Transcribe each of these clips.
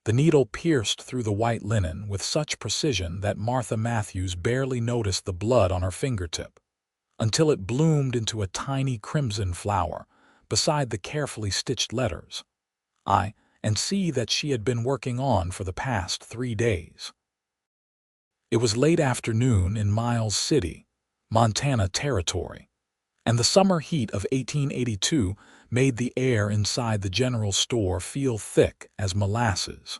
The needle pierced through the white linen with such precision that Martha Matthews barely noticed the blood on her fingertip, until it bloomed into a tiny crimson flower beside the carefully stitched letters I and C that she had been working on for the past 3 days. It was late afternoon in Miles City, Montana Territory, and the summer heat of 1882 made the air inside the general store feel thick as molasses.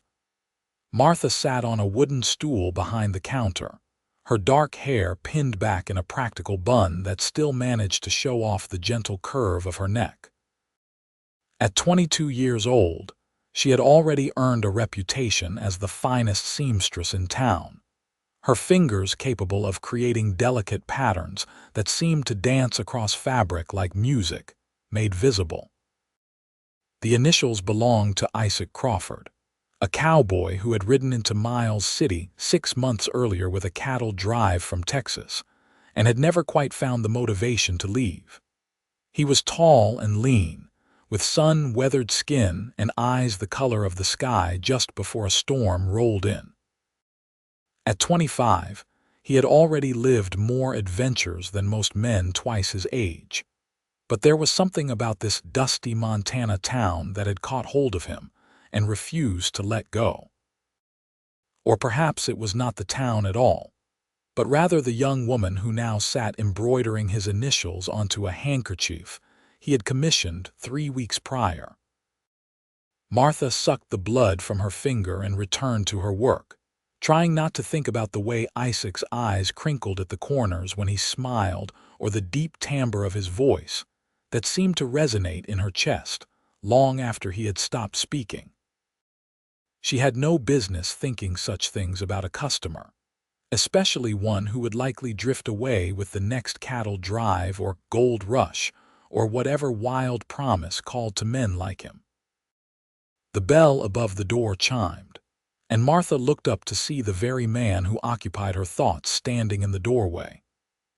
Martha sat on a wooden stool behind the counter, her dark hair pinned back in a practical bun that still managed to show off the gentle curve of her neck. At 22 years old, she had already earned a reputation as the finest seamstress in town, her fingers capable of creating delicate patterns that seemed to dance across fabric like music, made visible. The initials belonged to Isaac Crawford, a cowboy who had ridden into Miles City 6 months earlier with a cattle drive from Texas, and had never quite found the motivation to leave. He was tall and lean, with sun-weathered skin and eyes the color of the sky just before a storm rolled in. At 25, he had already lived more adventures than most men twice his age. But there was something about this dusty Montana town that had caught hold of him and refused to let go. Or perhaps it was not the town at all, but rather the young woman who now sat embroidering his initials onto a handkerchief he had commissioned 3 weeks prior. Martha sucked the blood from her finger and returned to her work, trying not to think about the way Isaac's eyes crinkled at the corners when he smiled or the deep timbre of his voice that seemed to resonate in her chest long after he had stopped speaking. She had no business thinking such things about a customer, especially one who would likely drift away with the next cattle drive or gold rush or whatever wild promise called to men like him. The bell above the door chimed, and Martha looked up to see the very man who occupied her thoughts standing in the doorway,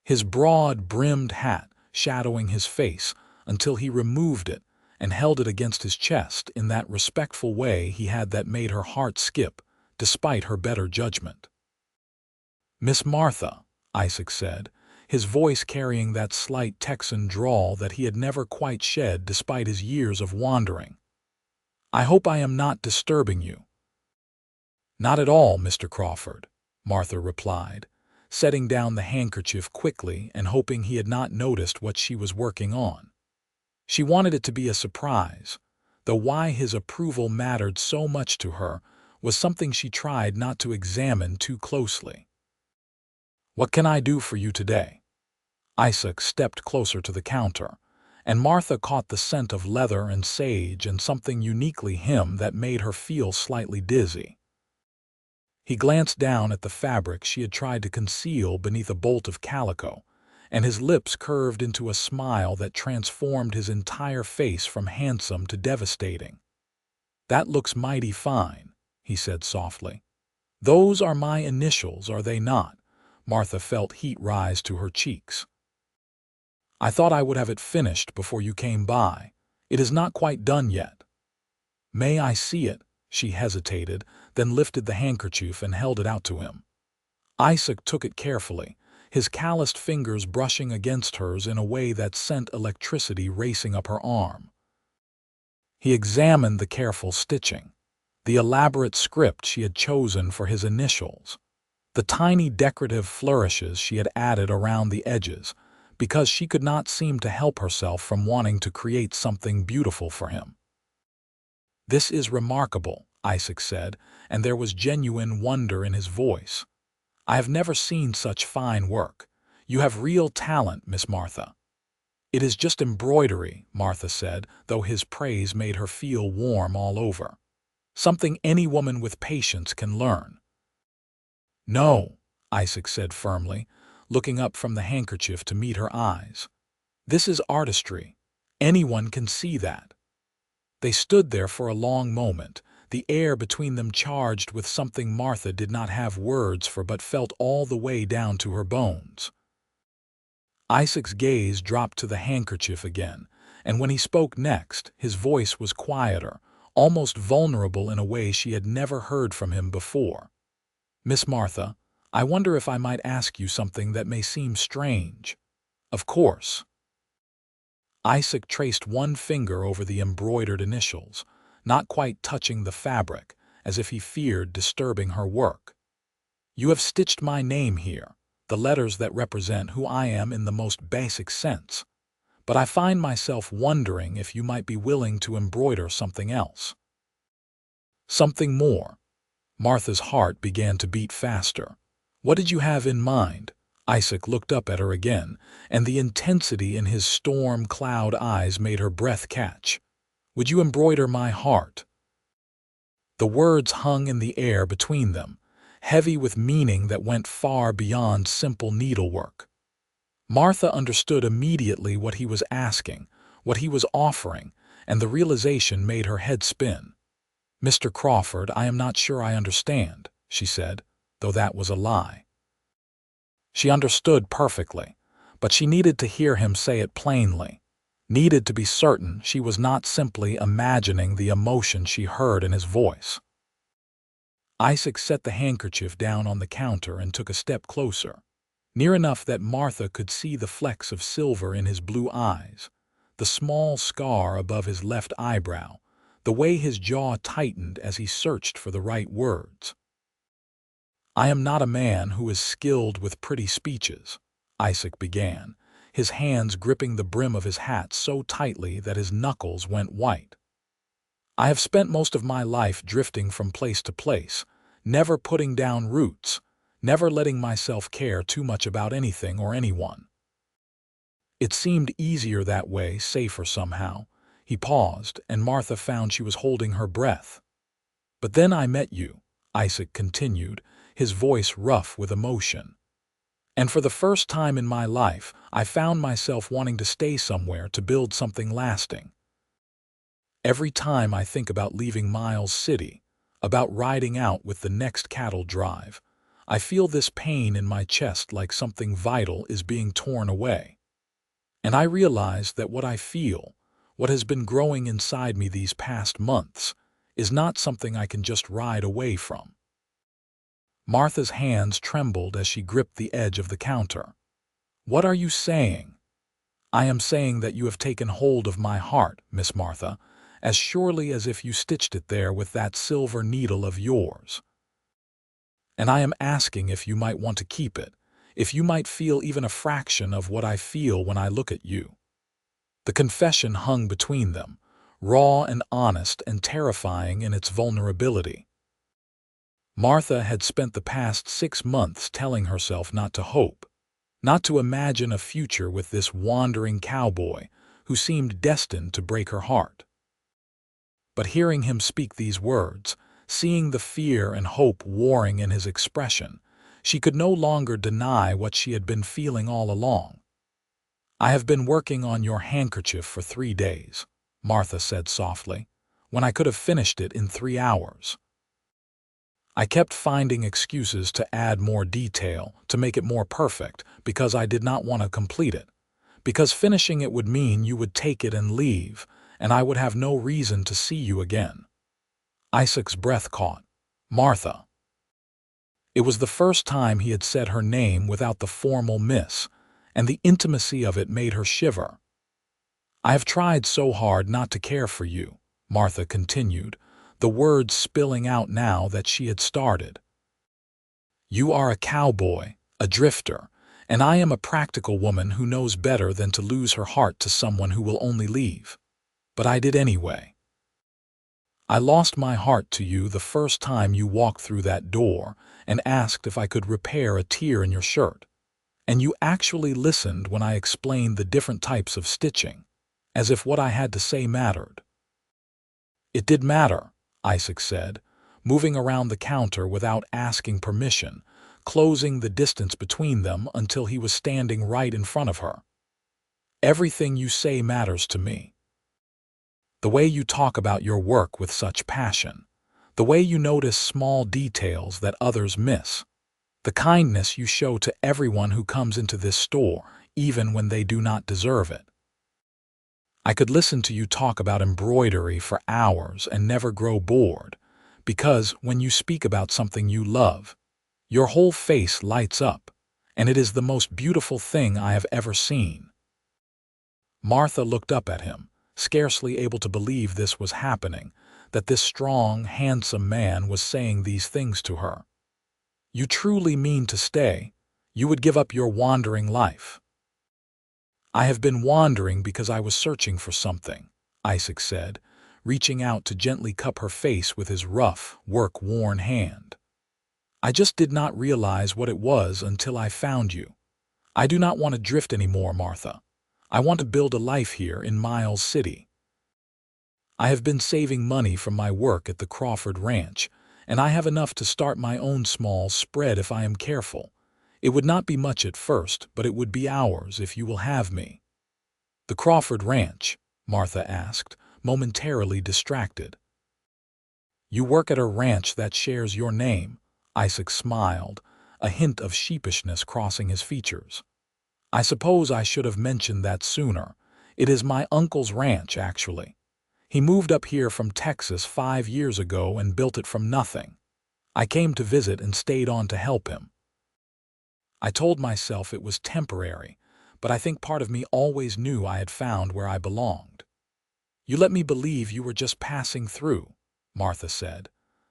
his broad-brimmed hat shadowing his face until he removed it and held it against his chest in that respectful way he had that made her heart skip, despite her better judgment. "Miss Martha," Isaac said, his voice carrying that slight Texan drawl that he had never quite shed despite his years of wandering. "I hope I am not disturbing you." "Not at all, Mr. Crawford," Martha replied, setting down the handkerchief quickly and hoping he had not noticed what she was working on. She wanted it to be a surprise, though why his approval mattered so much to her was something she tried not to examine too closely. "What can I do for you today?" Isaac stepped closer to the counter, and Martha caught the scent of leather and sage and something uniquely him that made her feel slightly dizzy. He glanced down at the fabric she had tried to conceal beneath a bolt of calico, and his lips curved into a smile that transformed his entire face from handsome to devastating. "That looks mighty fine," he said softly. "Those are my initials, are they not?" Martha felt heat rise to her cheeks. "I thought I would have it finished before you came by. It is not quite done yet." "May I see it?" She hesitated, then lifted the handkerchief and held it out to him. Isaac took it carefully, his calloused fingers brushing against hers in a way that sent electricity racing up her arm. He examined the careful stitching, the elaborate script she had chosen for his initials, the tiny decorative flourishes she had added around the edges, because she could not seem to help herself from wanting to create something beautiful for him. "This is remarkable," Isaac said, and there was genuine wonder in his voice. "I have never seen such fine work. You have real talent, Miss Martha." "It is just embroidery," Martha said, though his praise made her feel warm all over. "Something any woman with patience can learn." "No," Isaac said firmly, looking up from the handkerchief to meet her eyes. "This is artistry. Anyone can see that." They stood there for a long moment, the air between them charged with something Martha did not have words for but felt all the way down to her bones. Isaac's gaze dropped to the handkerchief again, and when he spoke next, his voice was quieter, almost vulnerable in a way she had never heard from him before. "Miss Martha, I wonder if I might ask you something that may seem strange." "Of course." Isaac traced one finger over the embroidered initials, not quite touching the fabric, as if he feared disturbing her work. "You have stitched my name here, the letters that represent who I am in the most basic sense. But I find myself wondering if you might be willing to embroider something else. Something more." Martha's heart began to beat faster. "What did you have in mind?" Isaac looked up at her again, and the intensity in his storm cloud eyes made her breath catch. "Would you embroider my heart?" The words hung in the air between them, heavy with meaning that went far beyond simple needlework. Martha understood immediately what he was asking, what he was offering, and the realization made her head spin. "Mr. Crawford, I am not sure I understand," she said, though that was a lie. She understood perfectly, but she needed to hear him say it plainly, needed to be certain she was not simply imagining the emotion she heard in his voice. Isaac set the handkerchief down on the counter and took a step closer, near enough that Martha could see the flecks of silver in his blue eyes, the small scar above his left eyebrow, the way his jaw tightened as he searched for the right words. "I am not a man who is skilled with pretty speeches," Isaac began, his hands gripping the brim of his hat so tightly that his knuckles went white. "I have spent most of my life drifting from place to place, never putting down roots, never letting myself care too much about anything or anyone. It seemed easier that way, safer somehow." He paused, and Martha found she was holding her breath. "But then I met you," Isaac continued, his voice rough with emotion. "And for the first time in my life, I found myself wanting to stay somewhere to build something lasting. Every time I think about leaving Miles City, about riding out with the next cattle drive, I feel this pain in my chest like something vital is being torn away. And I realize that what I feel, what has been growing inside me these past months, is not something I can just ride away from." Martha's hands trembled as she gripped the edge of the counter. "What are you saying?" "I am saying that you have taken hold of my heart, Miss Martha, as surely as if you stitched it there with that silver needle of yours. And I am asking if you might want to keep it, if you might feel even a fraction of what I feel when I look at you." The confession hung between them, raw and honest and terrifying in its vulnerability. Martha had spent the past 6 months telling herself not to hope, not to imagine a future with this wandering cowboy who seemed destined to break her heart. But hearing him speak these words, seeing the fear and hope warring in his expression, she could no longer deny what she had been feeling all along. "I have been working on your handkerchief for 3 days," Martha said softly, "when I could have finished it in 3 hours. I kept finding excuses to add more detail, to make it more perfect, because I did not want to complete it, because finishing it would mean you would take it and leave, and I would have no reason to see you again." Isaac's breath caught. "Martha." It was the first time he had said her name without the formal miss, and the intimacy of it made her shiver. "I have tried so hard not to care for you," Martha continued, the words spilling out now that she had started. "You are a cowboy, a drifter, and I am a practical woman who knows better than to lose her heart to someone who will only leave. But I did anyway. I lost my heart to you the first time you walked through that door and asked if I could repair a tear in your shirt. And you actually listened when I explained the different types of stitching, as if what I had to say mattered." "It did matter," Isaac said, moving around the counter without asking permission, closing the distance between them until he was standing right in front of her. "Everything you say matters to me. The way you talk about your work with such passion, the way you notice small details that others miss, the kindness you show to everyone who comes into this store, even when they do not deserve it. I could listen to you talk about embroidery for hours and never grow bored, because when you speak about something you love, your whole face lights up, and it is the most beautiful thing I have ever seen." Martha looked up at him, scarcely able to believe this was happening, that this strong, handsome man was saying these things to her. "You truly mean to stay? You would give up your wandering life?" "I have been wandering because I was searching for something," Isaac said, reaching out to gently cup her face with his rough, work-worn hand. "I just did not realize what it was until I found you. I do not want to drift anymore, Martha. I want to build a life here in Miles City. I have been saving money from my work at the Crawford Ranch, and I have enough to start my own small spread if I am careful. It would not be much at first, but it would be ours if you will have me." "The Crawford Ranch?" Martha asked, momentarily distracted. "You work at a ranch that shares your name," Isaac smiled, a hint of sheepishness crossing his features. "I suppose I should have mentioned that sooner. It is my uncle's ranch, actually. He moved up here from Texas 5 years ago and built it from nothing. I came to visit and stayed on to help him. I told myself it was temporary, but I think part of me always knew I had found where I belonged." "You let me believe you were just passing through," Martha said,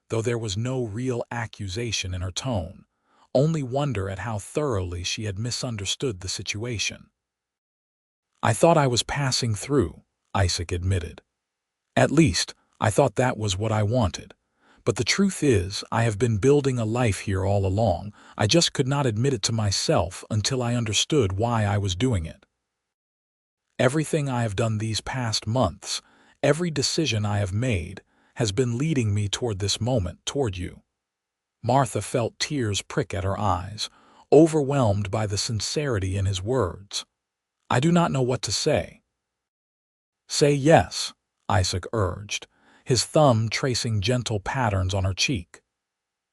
though there was no real accusation in her tone, only wonder at how thoroughly she had misunderstood the situation. "I thought I was passing through," Isaac admitted. "At least, I thought that was what I wanted. But the truth is, I have been building a life here all along. I just could not admit it to myself until I understood why I was doing it. Everything I have done these past months, every decision I have made, has been leading me toward this moment, toward you." Martha felt tears prick at her eyes, overwhelmed by the sincerity in his words. "I do not know what to say." "Say yes," Isaac urged, his thumb tracing gentle patterns on her cheek.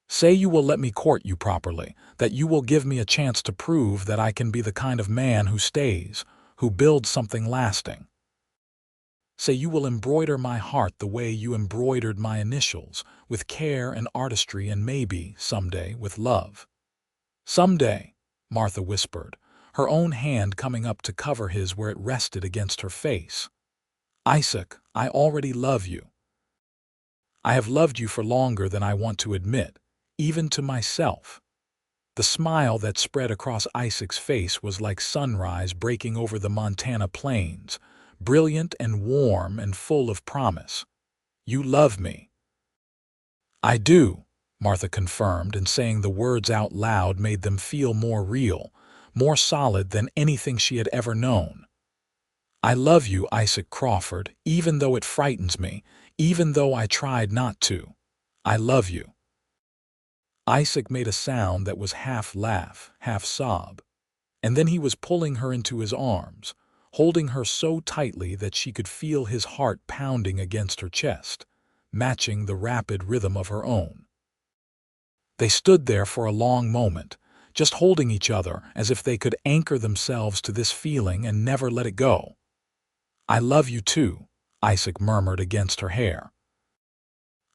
"Say you will let me court you properly, that you will give me a chance to prove that I can be the kind of man who stays, who builds something lasting. Say you will embroider my heart the way you embroidered my initials, with care and artistry and maybe, someday, with love." "Someday," Martha whispered, her own hand coming up to cover his where it rested against her face. "Isaac, I already love you. I have loved you for longer than I want to admit, even to myself." The smile that spread across Isaac's face was like sunrise breaking over the Montana plains, brilliant and warm and full of promise. "You love me." "I do," Martha confirmed, and saying the words out loud made them feel more real, more solid than anything she had ever known. "I love you, Isaac Crawford, even though it frightens me, even though I tried not to. I love you." Isaac made a sound that was half laugh, half sob, and then he was pulling her into his arms, holding her so tightly that she could feel his heart pounding against her chest, matching the rapid rhythm of her own. They stood there for a long moment, just holding each other as if they could anchor themselves to this feeling and never let it go. "I love you too," Isaac murmured against her hair.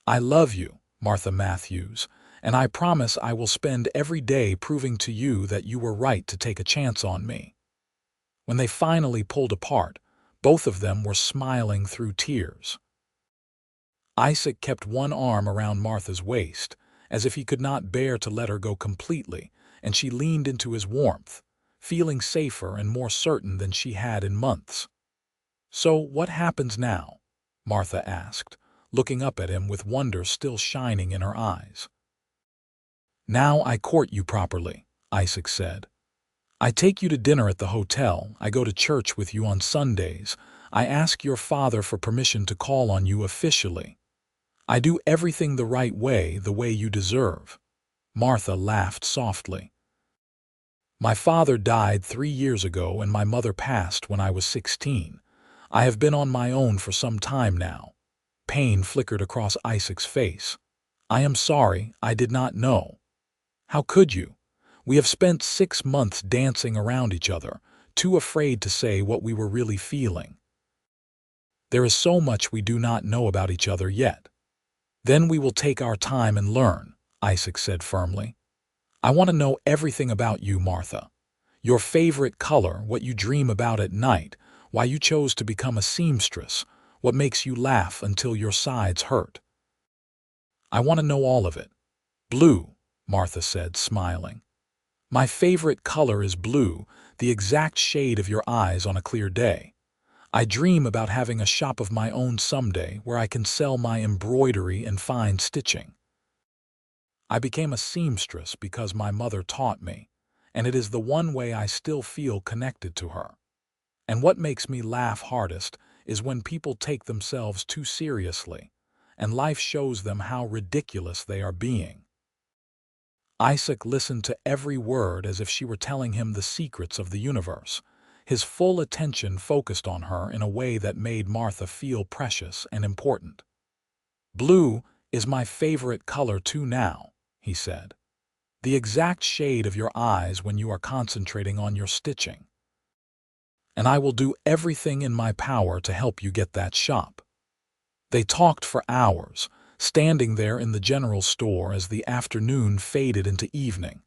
"I love you, Martha Matthews, and I promise I will spend every day proving to you that you were right to take a chance on me." When they finally pulled apart, both of them were smiling through tears. Isaac kept one arm around Martha's waist, as if he could not bear to let her go completely, and she leaned into his warmth, feeling safer and more certain than she had in months. "So what happens now?" Martha asked, looking up at him with wonder still shining in her eyes. "Now I court you properly," Isaac said. "I take you to dinner at the hotel, I go to church with you on Sundays, I ask your father for permission to call on you officially. I do everything the way you deserve." Martha laughed softly. "My father died 3 years ago and my mother passed when I was 16. I have been on my own for some time now." Pain flickered across Isaac's face. "I am sorry, I did not know." "How could you? We have spent 6 months dancing around each other, too afraid to say what we were really feeling." There is so much we do not know about each other yet. Then we will take our time and learn, Isaac said firmly. I want to know everything about you, Martha. Your favorite color, what you dream about at night, why you chose to become a seamstress, what makes you laugh until your sides hurt. I want to know all of it. Blue, Martha said, smiling. My favorite color is blue, the exact shade of your eyes on a clear day. I dream about having a shop of my own someday where I can sell my embroidery and fine stitching. I became a seamstress because my mother taught me, and it is the one way I still feel connected to her. And what makes me laugh hardest is when people take themselves too seriously, and life shows them how ridiculous they are being. Isaac listened to every word as if she were telling him the secrets of the universe, his full attention focused on her in a way that made Martha feel precious and important. Blue is my favorite color too now, he said. The exact shade of your eyes when you are concentrating on your stitching. And I will do everything in my power to help you get that shop. They talked for hours, standing there in the general store as the afternoon faded into evening.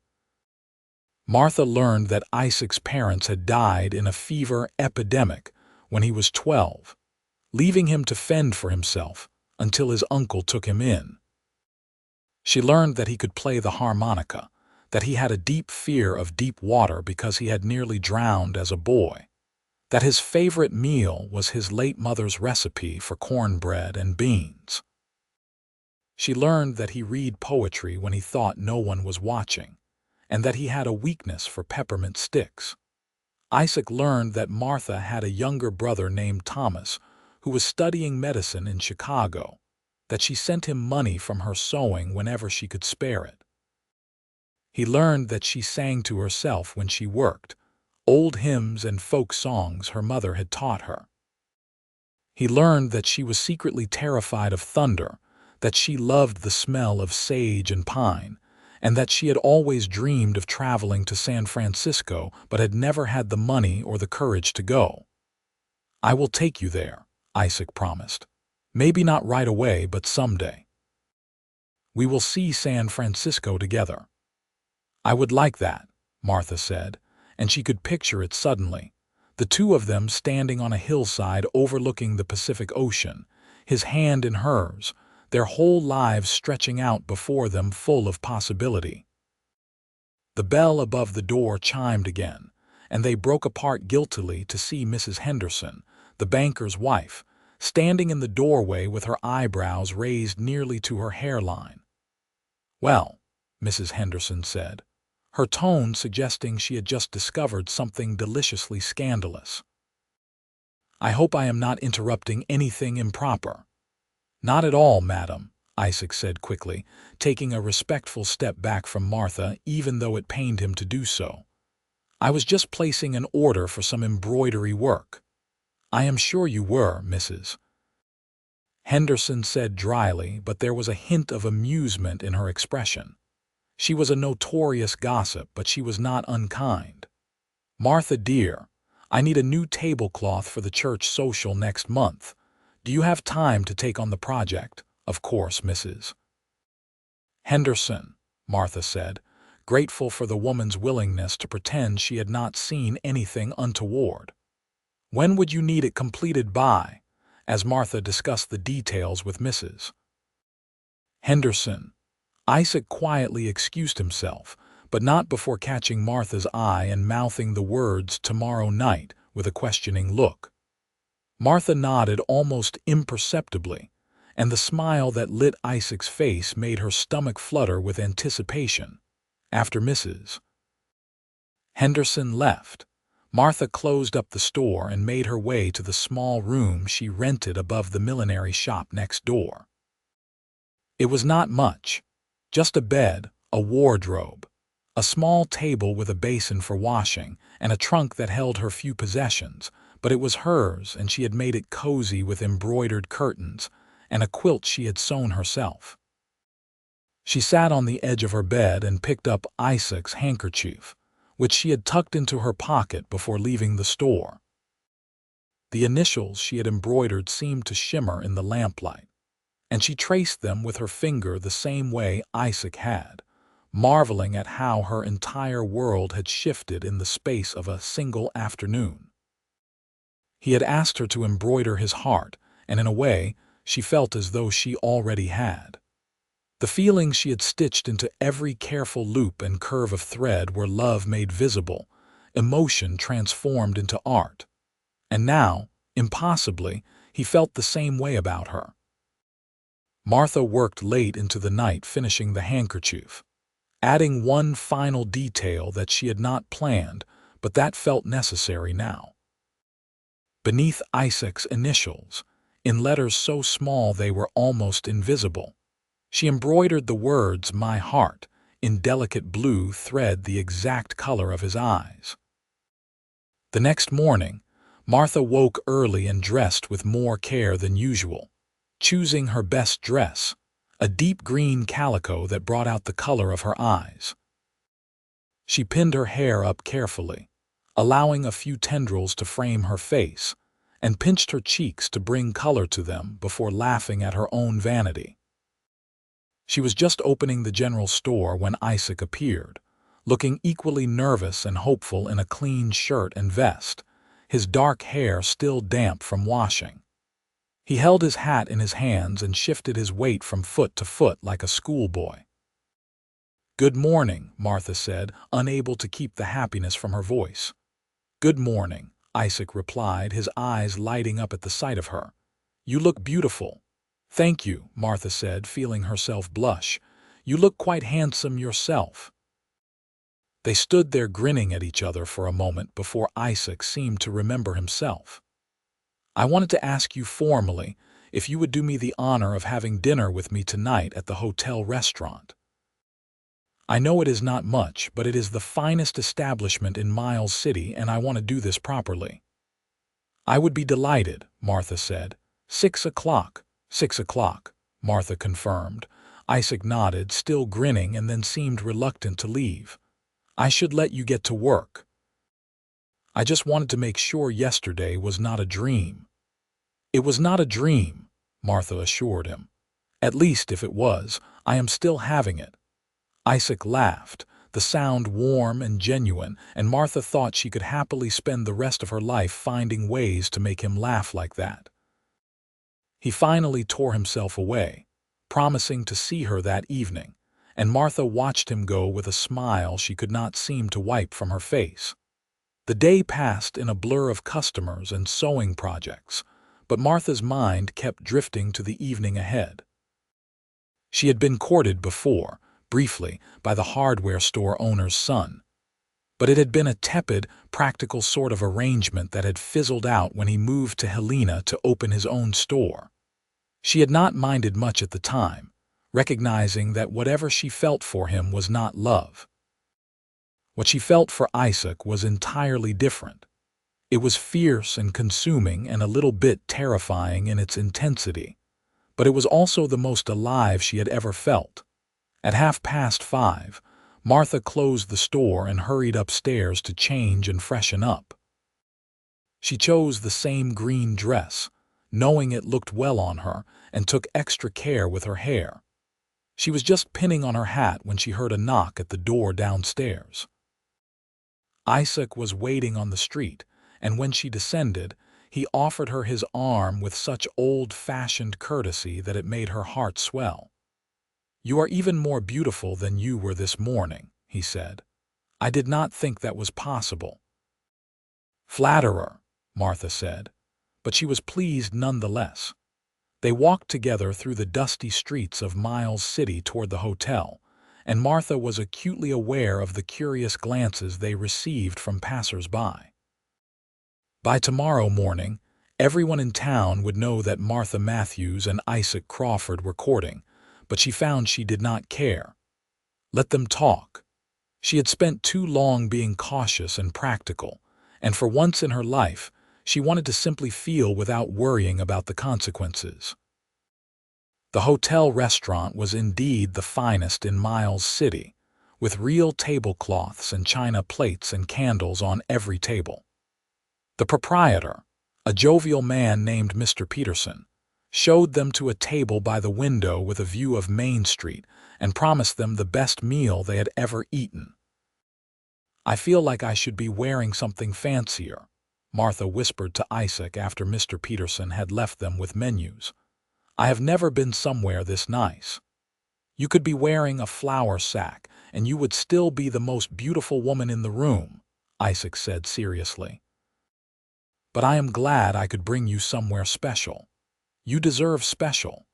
Martha learned that Isaac's parents had died in a fever epidemic when he was 12, leaving him to fend for himself until his uncle took him in. She learned that he could play the harmonica, that he had a deep fear of deep water because he had nearly drowned as a boy, that his favorite meal was his late mother's recipe for cornbread and beans. She learned that he read poetry when he thought no one was watching, and that he had a weakness for peppermint sticks. Isaac learned that Martha had a younger brother named Thomas who was studying medicine in Chicago, that she sent him money from her sewing whenever she could spare it. He learned that she sang to herself when she worked, old hymns and folk songs her mother had taught her. He learned that she was secretly terrified of thunder, that she loved the smell of sage and pine, and that she had always dreamed of traveling to San Francisco but had never had the money or the courage to go. I will take you there, Isaac promised. Maybe not right away, but someday. We will see San Francisco together. I would like that, Martha said, and she could picture it suddenly, the two of them standing on a hillside overlooking the Pacific Ocean, his hand in hers, their whole lives stretching out before them full of possibility. The bell above the door chimed again, and they broke apart guiltily to see Mrs. Henderson, the banker's wife, standing in the doorway with her eyebrows raised nearly to her hairline. Well, Mrs. Henderson said, her tone suggesting she had just discovered something deliciously scandalous. I hope I am not interrupting anything improper. Not at all, madam, Isaac said quickly, taking a respectful step back from Martha even though it pained him to do so. I was just placing an order for some embroidery work. I am sure you were, Mrs. Henderson said dryly, but there was a hint of amusement in her expression. She was a notorious gossip, but she was not unkind. Martha, dear, I need a new tablecloth for the church social next month. Do you have time to take on the project? Of course, Mrs. Henderson, Martha said, grateful for the woman's willingness to pretend she had not seen anything untoward. When would you need it completed by? As Martha discussed the details with Mrs. Henderson, Isaac quietly excused himself, but not before catching Martha's eye and mouthing the words "tomorrow night" with a questioning look. Martha nodded almost imperceptibly, and the smile that lit Isaac's face made her stomach flutter with anticipation. After Mrs. Henderson left, Martha closed up the store and made her way to the small room she rented above the millinery shop next door. It was not much, just a bed, a wardrobe, a small table with a basin for washing, and a trunk that held her few possessions, but it was hers, and she had made it cozy with embroidered curtains and a quilt she had sewn herself. She sat on the edge of her bed and picked up Isaac's handkerchief, which she had tucked into her pocket before leaving the store. The initials she had embroidered seemed to shimmer in the lamplight, and she traced them with her finger the same way Isaac had, marveling at how her entire world had shifted in the space of a single afternoon. He had asked her to embroider his heart, and in a way, she felt as though she already had. The feelings she had stitched into every careful loop and curve of thread were love made visible, emotion transformed into art. And now, impossibly, he felt the same way about her. Martha worked late into the night finishing the handkerchief, adding one final detail that she had not planned, but that felt necessary now. Beneath Isaac's initials, in letters so small they were almost invisible, she embroidered the words "My heart" in delicate blue thread, the exact color of his eyes. The next morning, Martha woke early and dressed with more care than usual, choosing her best dress, a deep green calico that brought out the color of her eyes. She pinned her hair up carefully, allowing a few tendrils to frame her face, and pinched her cheeks to bring color to them before laughing at her own vanity. She was just opening the general store when Isaac appeared, looking equally nervous and hopeful in a clean shirt and vest, his dark hair still damp from washing. He held his hat in his hands and shifted his weight from foot to foot like a schoolboy. "Good morning," Martha said, unable to keep the happiness from her voice. "Good morning," Isaac replied, his eyes lighting up at the sight of her. "You look beautiful." "Thank you," Martha said, feeling herself blush. "You look quite handsome yourself." They stood there grinning at each other for a moment before Isaac seemed to remember himself. "I wanted to ask you formally if you would do me the honor of having dinner with me tonight at the hotel restaurant. I know it is not much, but it is the finest establishment in Miles City, and I want to do this properly." "I would be delighted," Martha said. 6 o'clock. 6 o'clock, Martha confirmed. Isaac nodded, still grinning, and then seemed reluctant to leave. "I should let you get to work. I just wanted to make sure yesterday was not a dream." "It was not a dream," Martha assured him. "At least, if it was, I am still having it." Isaac laughed, the sound warm and genuine, and Martha thought she could happily spend the rest of her life finding ways to make him laugh like that. He finally tore himself away, promising to see her that evening, and Martha watched him go with a smile she could not seem to wipe from her face. The day passed in a blur of customers and sewing projects, but Martha's mind kept drifting to the evening ahead. She had been courted before, briefly, by the hardware store owner's son, but it had been a tepid, practical sort of arrangement that had fizzled out when he moved to Helena to open his own store. She had not minded much at the time, recognizing that whatever she felt for him was not love. What she felt for Isaac was entirely different. It was fierce and consuming and a little bit terrifying in its intensity, but it was also the most alive she had ever felt. At 5:30, Martha closed the store and hurried upstairs to change and freshen up. She chose the same green dress, knowing it looked well on her, and took extra care with her hair. She was just pinning on her hat when she heard a knock at the door downstairs. Isaac was waiting on the street, and when she descended, he offered her his arm with such old-fashioned courtesy that it made her heart swell. "You are even more beautiful than you were this morning," he said. "I did not think that was possible." "Flatterer," Martha said, but she was pleased nonetheless. They walked together through the dusty streets of Miles City toward the hotel, and Martha was acutely aware of the curious glances they received from passers-by. By tomorrow morning, everyone in town would know that Martha Matthews and Isaac Crawford were courting, but she found she did not care. Let them talk. She had spent too long being cautious and practical, and for once in her life, she wanted to simply feel without worrying about the consequences. The hotel restaurant was indeed the finest in Miles City, with real tablecloths and china plates and candles on every table. The proprietor, A jovial man named Mr. Peterson showed them to a table by the window with a view of Main Street and promised them the best meal they had ever eaten. "I feel like I should be wearing something fancier," Martha whispered to Isaac after Mr. Peterson had left them with menus. "I have never been somewhere this nice." "You could be wearing a flour sack, and you would still be the most beautiful woman in the room," Isaac said seriously. "But I am glad I could bring you somewhere special. You deserve special."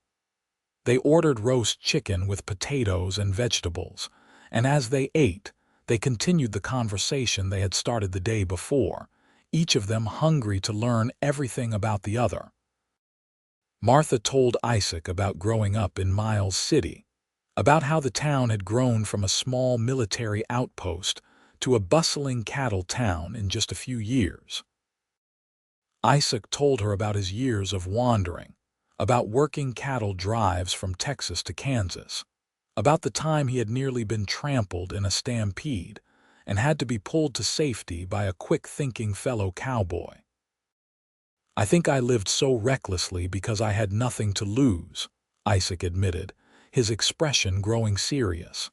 They ordered roast chicken with potatoes and vegetables, and as they ate, they continued the conversation they had started the day before, each of them hungry to learn everything about the other. Martha told Isaac about growing up in Miles City, about how the town had grown from a small military outpost to a bustling cattle town in just a few years. Isaac told her about his years of wandering, about working cattle drives from Texas to Kansas, about the time he had nearly been trampled in a stampede and had to be pulled to safety by a quick-thinking fellow cowboy. "I think I lived so recklessly because I had nothing to lose," Isaac admitted, his expression growing serious.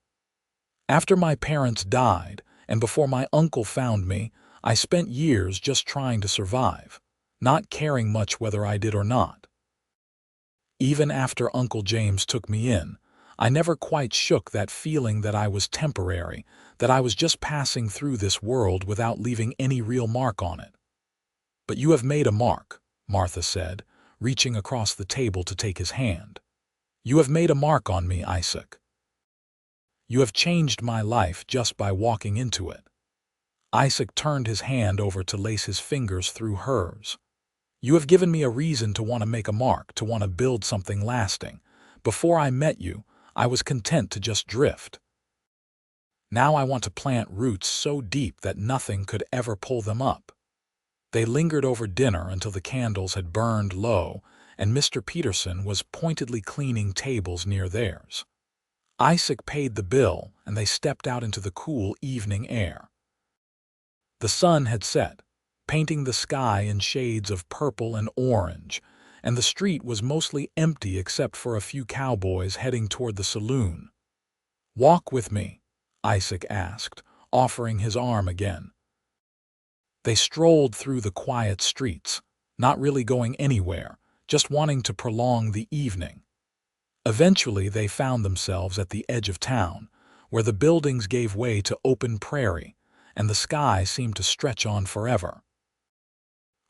"After my parents died and before my uncle found me, I spent years just trying to survive, not caring much whether I did or not. Even after Uncle James took me in, I never quite shook that feeling that I was temporary, that I was just passing through this world without leaving any real mark on it." "But you have made a mark," Martha said, reaching across the table to take his hand. "You have made a mark on me, Isaac. You have changed my life just by walking into it." Isaac turned his hand over to lace his fingers through hers. "You have given me a reason to want to make a mark, to want to build something lasting. Before I met you, I was content to just drift. Now I want to plant roots so deep that nothing could ever pull them up." They lingered over dinner until the candles had burned low and Mr. Peterson was pointedly cleaning tables near theirs. Isaac paid the bill and they stepped out into the cool evening air. The sun had set, painting the sky in shades of purple and orange, and the street was mostly empty except for a few cowboys heading toward the saloon. "Walk with me," Isaac asked, offering his arm again. They strolled through the quiet streets, not really going anywhere, just wanting to prolong the evening. Eventually they found themselves at the edge of town, where the buildings gave way to open prairie, and the sky seemed to stretch on forever.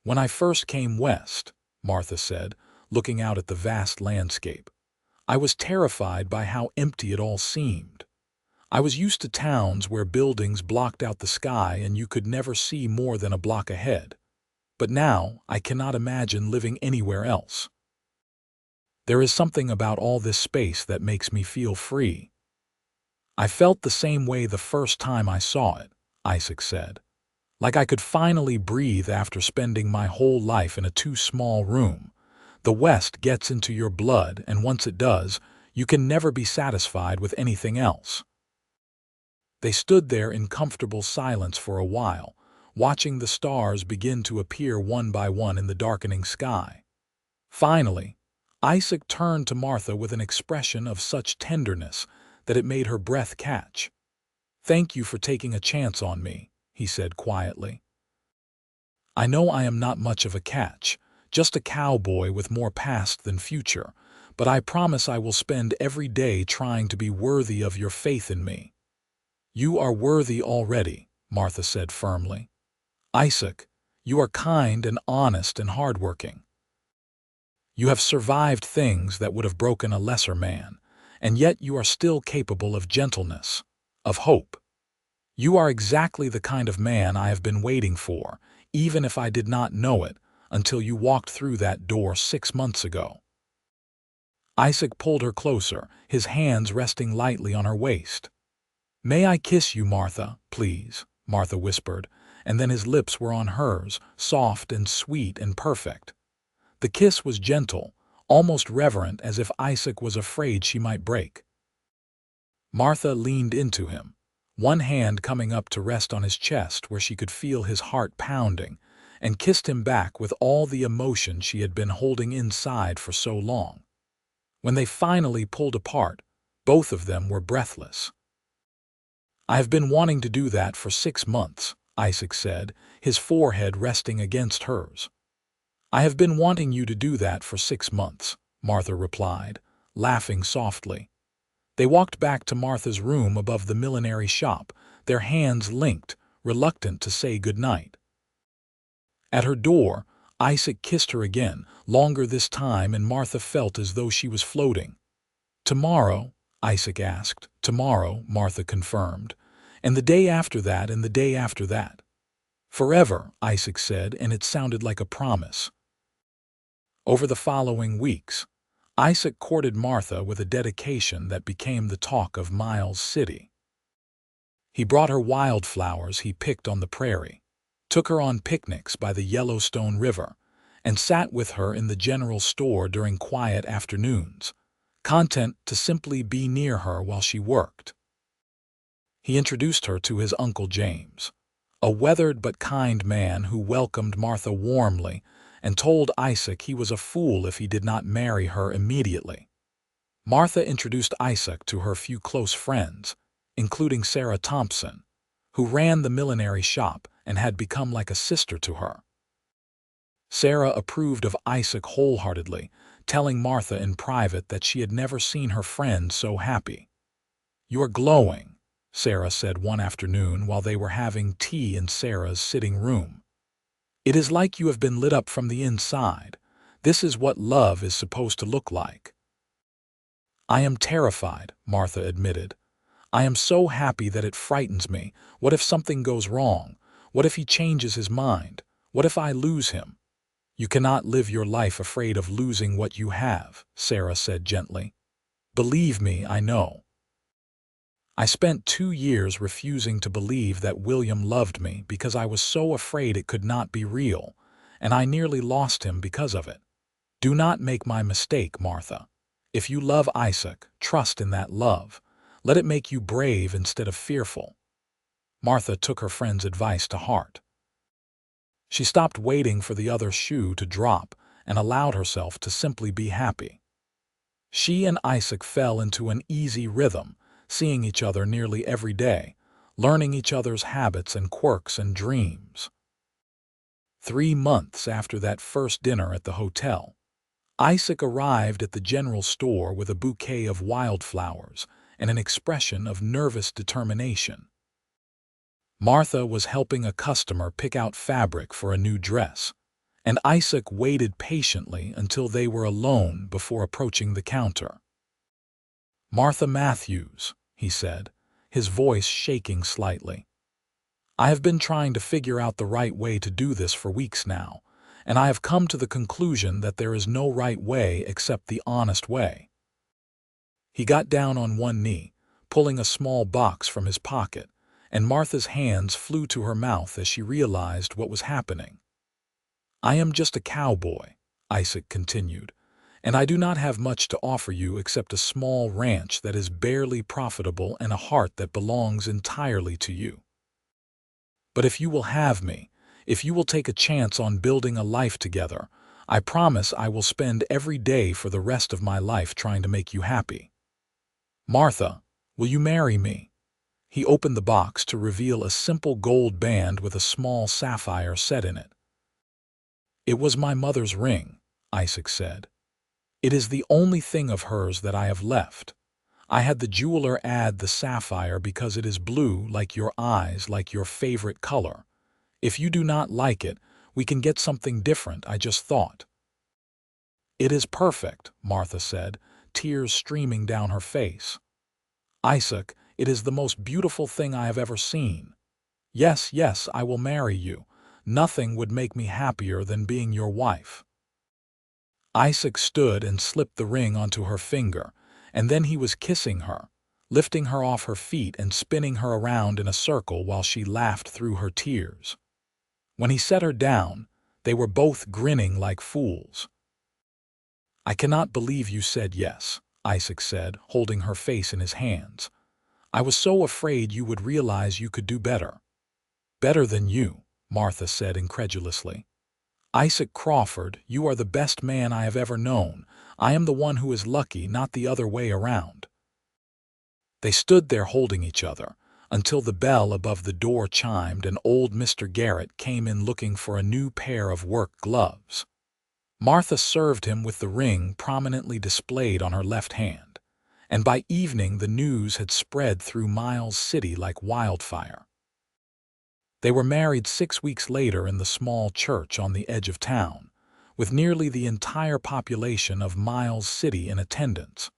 "When I first came west," Martha said, looking out at the vast landscape, "I was terrified by how empty it all seemed. I was used to towns where buildings blocked out the sky and you could never see more than a block ahead. But now I cannot imagine living anywhere else. There is something about all this space that makes me feel free." "I felt the same way the first time I saw it," Isaac said. "Like I could finally breathe after spending my whole life in a too-small room. The West gets into your blood, and once it does, you can never be satisfied with anything else." They stood there in comfortable silence for a while, watching the stars begin to appear one by one in the darkening sky. Finally, Isaac turned to Martha with an expression of such tenderness that it made her breath catch. "Thank you for taking a chance on me," he said quietly. "I know I am not much of a catch, just a cowboy with more past than future, but I promise I will spend every day trying to be worthy of your faith in me." "You are worthy already," Martha said firmly. "Isaac, you are kind and honest and hardworking. You have survived things that would have broken a lesser man, and yet you are still capable of gentleness, of hope. You are exactly the kind of man I have been waiting for, even if I did not know it, until you walked through that door 6 months ago." Isaac pulled her closer, his hands resting lightly on her waist. "May I kiss you, Martha, please?" Martha whispered, and then his lips were on hers, soft and sweet and perfect. The kiss was gentle, almost reverent, as if Isaac was afraid she might break. Martha leaned into him, one hand coming up to rest on his chest where she could feel his heart pounding, and kissed him back with all the emotion she had been holding inside for so long. When they finally pulled apart, both of them were breathless. "I have been wanting to do that for 6 months," Isaac said, his forehead resting against hers. "I have been wanting you to do that for 6 months," Martha replied, laughing softly. They walked back to Martha's room above the millinery shop, their hands linked, reluctant to say goodnight. At her door, Isaac kissed her again, longer this time, and Martha felt as though she was floating. "Tomorrow?" Isaac asked. "Tomorrow," Martha confirmed. "And the day after that, and the day after that." "Forever," Isaac said, and it sounded like a promise. Over the following weeks, Isaac courted Martha with a dedication that became the talk of Miles City. He brought her wildflowers he picked on the prairie, took her on picnics by the Yellowstone River, and sat with her in the general store during quiet afternoons, content to simply be near her while she worked. He introduced her to his Uncle James, a weathered but kind man who welcomed Martha warmly and told Isaac he was a fool if he did not marry her immediately. Martha introduced Isaac to her few close friends, including Sarah Thompson, who ran the millinery shop and had become like a sister to her. Sarah approved of Isaac wholeheartedly, telling Martha in private that she had never seen her friend so happy. "You are glowing," Sarah said one afternoon while they were having tea in Sarah's sitting room. "It is like you have been lit up from the inside. This is what love is supposed to look like." "I am terrified," Martha admitted. "I am so happy that it frightens me. What if something goes wrong? What if he changes his mind? What if I lose him?" "You cannot live your life afraid of losing what you have," Sarah said gently. "Believe me, I know. I spent 2 years refusing to believe that William loved me because I was so afraid it could not be real, and I nearly lost him because of it. Do not make my mistake, Martha. If you love Isaac, trust in that love. Let it make you brave instead of fearful." Martha took her friend's advice to heart. She stopped waiting for the other shoe to drop and allowed herself to simply be happy. She and Isaac fell into an easy rhythm, seeing each other nearly every day, learning each other's habits and quirks and dreams. 3 months after that first dinner at the hotel, Isaac arrived at the general store with a bouquet of wildflowers and an expression of nervous determination. Martha was helping a customer pick out fabric for a new dress, and Isaac waited patiently until they were alone before approaching the counter. "Martha Matthews," he said, his voice shaking slightly. "I have been trying to figure out the right way to do this for weeks now, and I have come to the conclusion that there is no right way except the honest way." He got down on one knee, pulling a small box from his pocket, and Martha's hands flew to her mouth as she realized what was happening. "I am just a cowboy," Isaac continued, "and I do not have much to offer you except a small ranch that is barely profitable and a heart that belongs entirely to you. But if you will have me, if you will take a chance on building a life together, I promise I will spend every day for the rest of my life trying to make you happy. Martha, will you marry me?" He opened the box to reveal a simple gold band with a small sapphire set in it. "It was my mother's ring," Isaac said. "It is the only thing of hers that I have left. I had the jeweler add the sapphire because it is blue like your eyes, like your favorite color. If you do not like it, we can get something different, I just thought." "It is perfect," Martha said, tears streaming down her face. "Isaac, it is the most beautiful thing I have ever seen. Yes, yes, I will marry you. Nothing would make me happier than being your wife." Isaac stood and slipped the ring onto her finger, and then he was kissing her, lifting her off her feet and spinning her around in a circle while she laughed through her tears. When he set her down, they were both grinning like fools. "I cannot believe you said yes," Isaac said, holding her face in his hands. "I was so afraid you would realize you could do better." "Better than you," Martha said incredulously. Isaac Crawford, you are the best man I have ever known. I am the one who is lucky, not the other way around." They stood there holding each other, until the bell above the door chimed and old Mr. Garrett came in looking for a new pair of work gloves. Martha served him with the ring prominently displayed on her left hand, and by evening the news had spread through Miles City like wildfire. They were married 6 weeks later in the small church on the edge of town, with nearly the entire population of Miles City in attendance.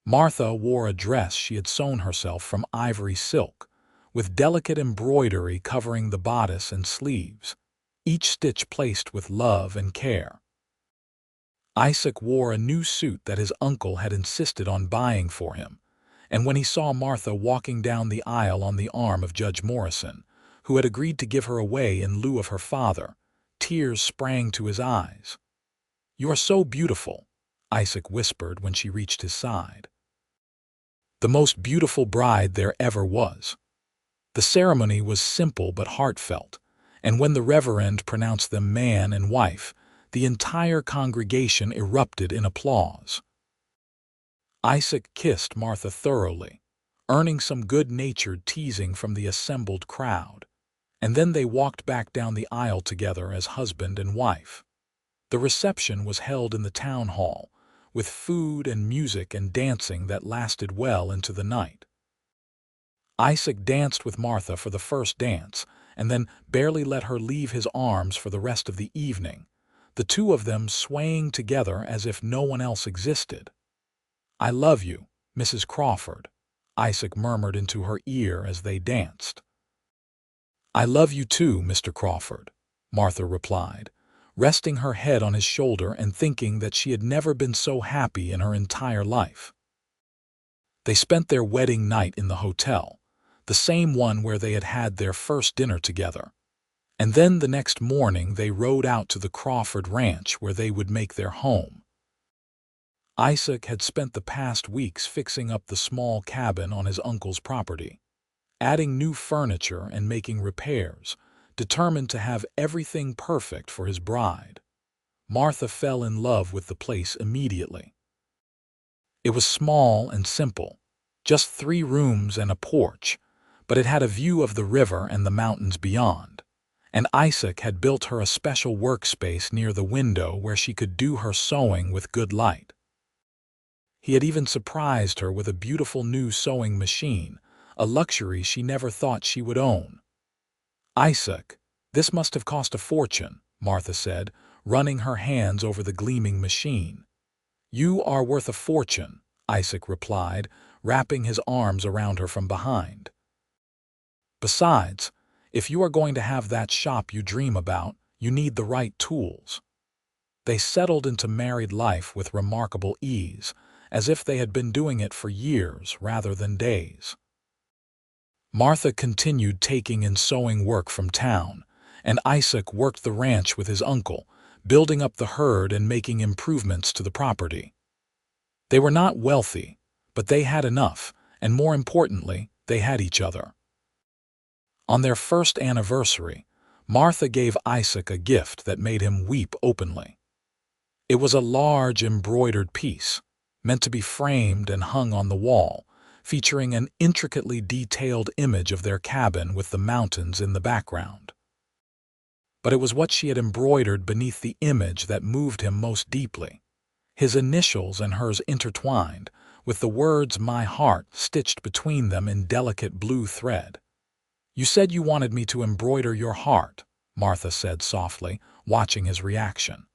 Martha wore a dress she had sewn herself from ivory silk, with delicate embroidery covering the bodice and sleeves, each stitch placed with love and care. Isaac wore a new suit that his uncle had insisted on buying for him, and when he saw Martha walking down the aisle on the arm of Judge Morrison, who had agreed to give her away in lieu of her father, tears sprang to his eyes. "You are so beautiful," Isaac whispered when she reached his side. "The most beautiful bride there ever was." The ceremony was simple but heartfelt, and when the Reverend pronounced them man and wife, the entire congregation erupted in applause. Isaac kissed Martha thoroughly, earning some good-natured teasing from the assembled crowd, and then they walked back down the aisle together as husband and wife. The reception was held in the town hall, with food and music and dancing that lasted well into the night. Isaac danced with Martha for the first dance, and then barely let her leave his arms for the rest of the evening, the two of them swaying together as if no one else existed. "I love you, Mrs. Crawford," Isaac murmured into her ear as they danced. "I love you too, Mr. Crawford," Martha replied, resting her head on his shoulder and thinking that she had never been so happy in her entire life. They spent their wedding night in the hotel, the same one where they had had their first dinner together. And then the next morning they rode out to the Crawford Ranch where they would make their home. Isaac had spent the past weeks fixing up the small cabin on his uncle's property, adding new furniture and making repairs, determined to have everything perfect for his bride. Martha fell in love with the place immediately. It was small and simple, just 3 rooms and a porch, but it had a view of the river and the mountains beyond, and Isaac had built her a special workspace near the window where she could do her sewing with good light. He had even surprised her with a beautiful new sewing machine, a luxury she never thought she would own. "Isaac, this must have cost a fortune," Martha said, running her hands over the gleaming machine. "You are worth a fortune," Isaac replied, wrapping his arms around her from behind. "Besides, if you are going to have that shop you dream about, you need the right tools." They settled into married life with remarkable ease, as if they had been doing it for years rather than days. Martha continued taking in sewing work from town, and Isaac worked the ranch with his uncle, building up the herd and making improvements to the property. They were not wealthy, but they had enough, and more importantly, they had each other. On their first anniversary, Martha gave Isaac a gift that made him weep openly. It was a large embroidered piece, meant to be framed and hung on the wall, featuring an intricately detailed image of their cabin with the mountains in the background. But it was what she had embroidered beneath the image that moved him most deeply, his initials and hers intertwined, with the words "My Heart" stitched between them in delicate blue thread. "You said you wanted me to embroider your heart," Martha said softly, watching his reaction.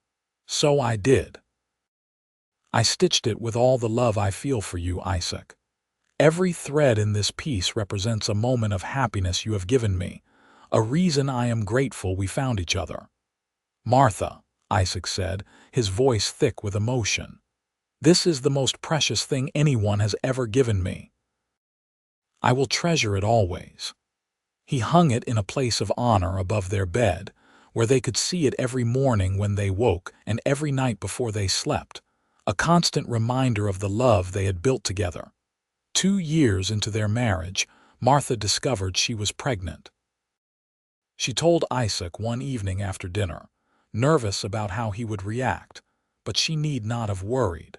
"So I did. I stitched it with all the love I feel for you, Isaac. Every thread in this piece represents a moment of happiness you have given me, a reason I am grateful we found each other." "Martha," Isaac said, his voice thick with emotion, "this is the most precious thing anyone has ever given me. I will treasure it always." He hung it in a place of honor above their bed, where they could see it every morning when they woke and every night before they slept, a constant reminder of the love they had built together. 2 years into their marriage, Martha discovered she was pregnant. She told Isaac one evening after dinner, nervous about how he would react, but she need not have worried.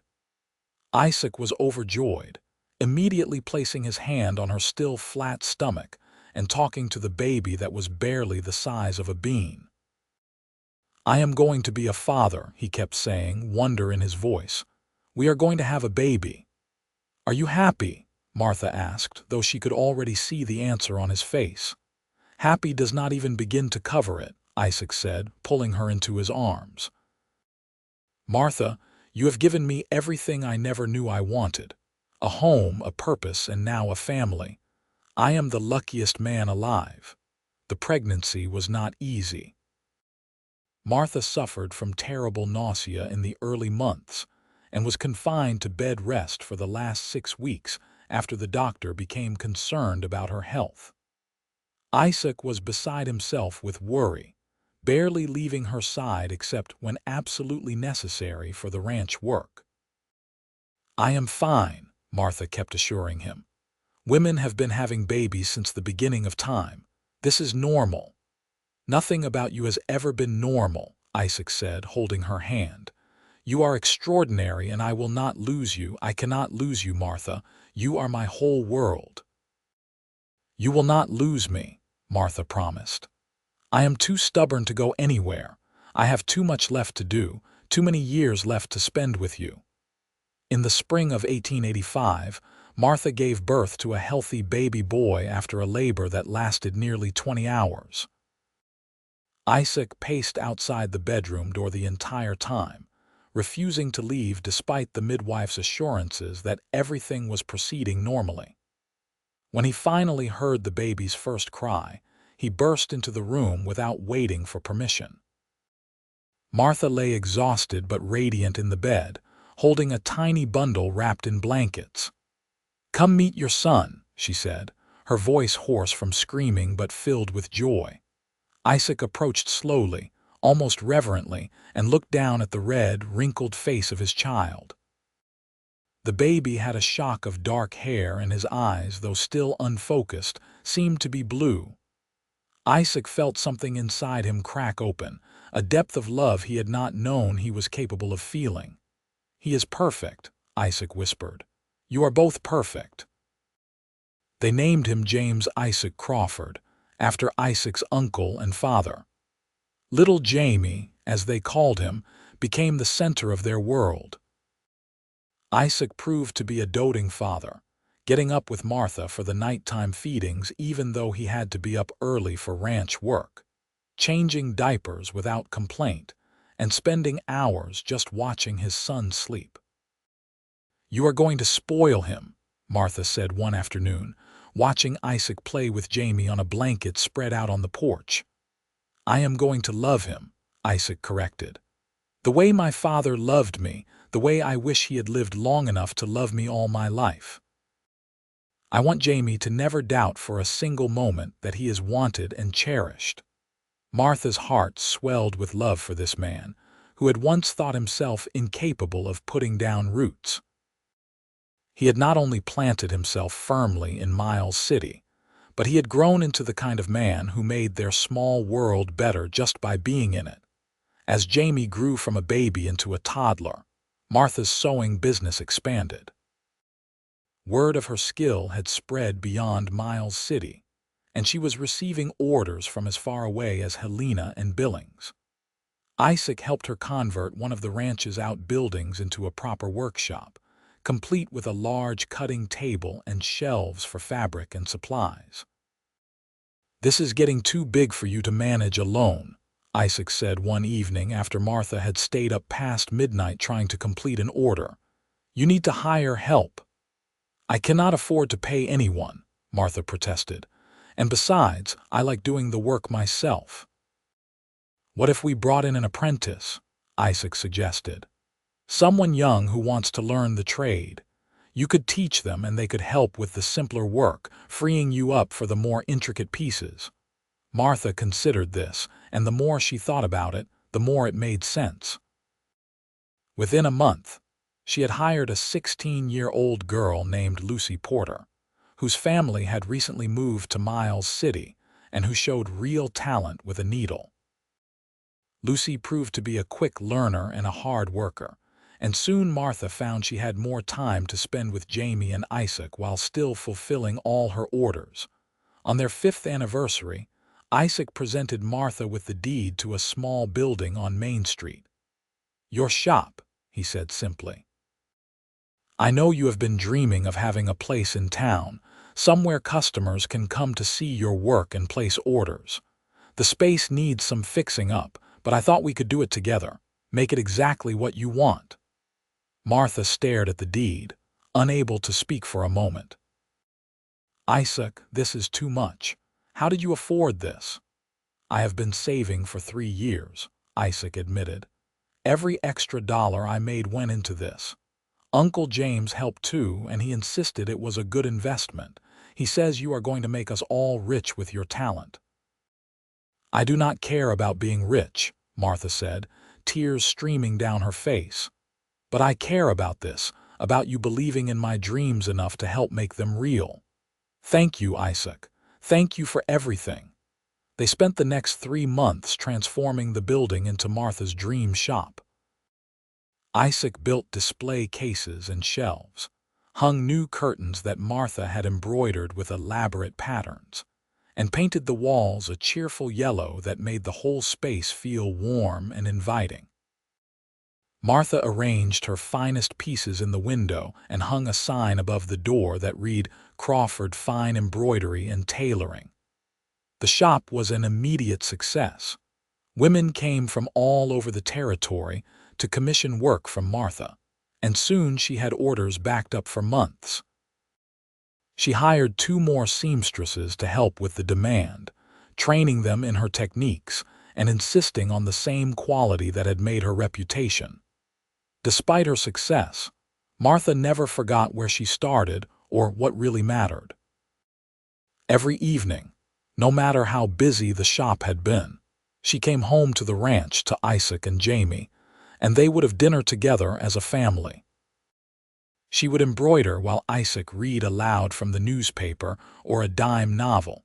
Isaac was overjoyed, immediately placing his hand on her still flat stomach and talking to the baby that was barely the size of a bean. "I am going to be a father," he kept saying, wonder in his voice. "We are going to have a baby." "Are you happy?" Martha asked, though she could already see the answer on his face. "Happy does not even begin to cover it," Isaac said, pulling her into his arms. "Martha, you have given me everything I never knew I wanted. A home, a purpose, and now a family. I am the luckiest man alive." The pregnancy was not easy. Martha suffered from terrible nausea in the early months and was confined to bed rest for the last 6 weeks after the doctor became concerned about her health. Isaac was beside himself with worry, barely leaving her side except when absolutely necessary for the ranch work. "I am fine," Martha kept assuring him. "Women have been having babies since the beginning of time. This is normal." "Nothing about you has ever been normal," Isaac said, holding her hand. "You are extraordinary and I will not lose you. I cannot lose you, Martha. You are my whole world." "You will not lose me," Martha promised. "I am too stubborn to go anywhere. I have too much left to do, too many years left to spend with you." In the spring of 1885, Martha gave birth to a healthy baby boy after a labor that lasted nearly 20 hours. Isaac paced outside the bedroom door the entire time, refusing to leave despite the midwife's assurances that everything was proceeding normally. When he finally heard the baby's first cry, he burst into the room without waiting for permission. Martha lay exhausted but radiant in the bed, holding a tiny bundle wrapped in blankets. "Come meet your son," she said, her voice hoarse from screaming but filled with joy. Isaac approached slowly, almost reverently, and looked down at the red, wrinkled face of his child. The baby had a shock of dark hair, and his eyes, though still unfocused, seemed to be blue. Isaac felt something inside him crack open, a depth of love he had not known he was capable of feeling. "He is perfect," Isaac whispered. "You are both perfect." They named him James Isaac Crawford, after Isaac's uncle and father. Little Jamie, as they called him, became the center of their world. Isaac proved to be a doting father, getting up with Martha for the nighttime feedings even though he had to be up early for ranch work, changing diapers without complaint, and spending hours just watching his son sleep. "You are going to spoil him," Martha said one afternoon, watching Isaac play with Jamie on a blanket spread out on the porch. "I am going to love him," Isaac corrected. "The way my father loved me, the way I wish he had lived long enough to love me all my life. I want Jamie to never doubt for a single moment that he is wanted and cherished." Martha's heart swelled with love for this man, who had once thought himself incapable of putting down roots. He had not only planted himself firmly in Miles City, but he had grown into the kind of man who made their small world better just by being in it. As Jamie grew from a baby into a toddler, Martha's sewing business expanded. Word of her skill had spread beyond Miles City, and she was receiving orders from as far away as Helena and Billings. Isaac helped her convert one of the ranch's outbuildings into a proper workshop, complete with a large cutting table and shelves for fabric and supplies. "This is getting too big for you to manage alone," Isaac said one evening after Martha had stayed up past midnight trying to complete an order. "You need to hire help." "I cannot afford to pay anyone," Martha protested. "And besides, I like doing the work myself." "What if we brought in an apprentice?" Isaac suggested. "Someone young who wants to learn the trade. You could teach them and they could help with the simpler work, freeing you up for the more intricate pieces." Martha considered this, and the more she thought about it, the more it made sense. Within a month, she had hired a 16-year-old girl named Lucy Porter, whose family had recently moved to Miles City and who showed real talent with a needle. Lucy proved to be a quick learner and a hard worker, and soon Martha found she had more time to spend with Jamie and Isaac while still fulfilling all her orders. On their 5th anniversary, Isaac presented Martha with the deed to a small building on Main Street. "Your shop," he said simply. "I know you have been dreaming of having a place in town, somewhere customers can come to see your work and place orders. The space needs some fixing up, but I thought we could do it together, make it exactly what you want." Martha stared at the deed, unable to speak for a moment. "Isaac, this is too much. How did you afford this?" "I have been saving for 3 years," Isaac admitted. "Every extra dollar I made went into this. Uncle James helped too, and he insisted it was a good investment. He says you are going to make us all rich with your talent." "I do not care about being rich," Martha said, tears streaming down her face. "But I care about this, about you believing in my dreams enough to help make them real. Thank you, Isaac. Thank you for everything." They spent the next 3 months transforming the building into Martha's dream shop. Isaac built display cases and shelves, hung new curtains that Martha had embroidered with elaborate patterns, and painted the walls a cheerful yellow that made the whole space feel warm and inviting. Martha arranged her finest pieces in the window and hung a sign above the door that read, "Crawford Fine Embroidery and Tailoring." The shop was an immediate success. Women came from all over the territory to commission work from Martha, and soon she had orders backed up for months. She hired 2 more seamstresses to help with the demand, training them in her techniques and insisting on the same quality that had made her reputation. Despite her success, Martha never forgot where she started or what really mattered. Every evening, no matter how busy the shop had been, she came home to the ranch to Isaac and Jamie, and they would have dinner together as a family. She would embroider while Isaac read aloud from the newspaper or a dime novel,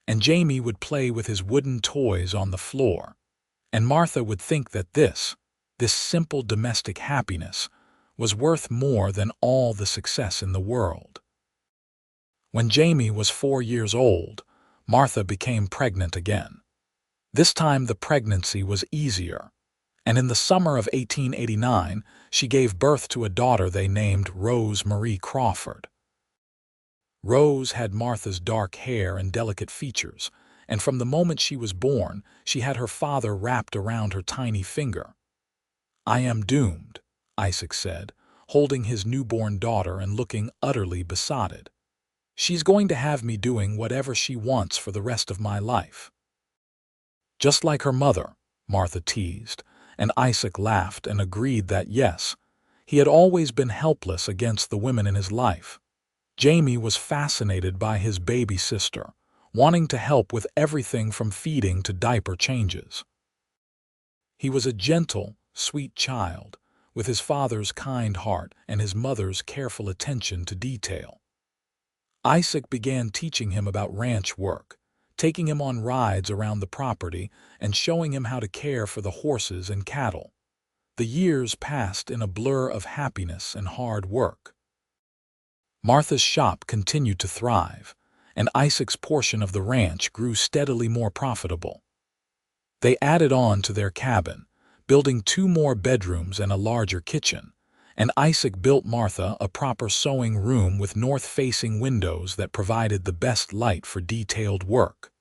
and Jamie would play with his wooden toys on the floor, and Martha would think that this simple domestic happiness was worth more than all the success in the world. When Jamie was 4 years old, Martha became pregnant again. This time the pregnancy was easier, and in the summer of 1889 she gave birth to a daughter they named Rose Marie Crawford. Rose had Martha's dark hair and delicate features, and from the moment she was born she had her father wrapped around her tiny finger. "I am doomed," Isaac said, holding his newborn daughter and looking utterly besotted. "She's going to have me doing whatever she wants for the rest of my life." "Just like her mother," Martha teased, and Isaac laughed and agreed that yes, he had always been helpless against the women in his life. Jamie was fascinated by his baby sister, wanting to help with everything from feeding to diaper changes. He was a gentle, sweet child, with his father's kind heart and his mother's careful attention to detail. Isaac began teaching him about ranch work, taking him on rides around the property and showing him how to care for the horses and cattle. The years passed in a blur of happiness and hard work. Martha's shop continued to thrive, and Isaac's portion of the ranch grew steadily more profitable. They added on to their cabin, building 2 more bedrooms and a larger kitchen, and Isaac built Martha a proper sewing room with north-facing windows that provided the best light for detailed work.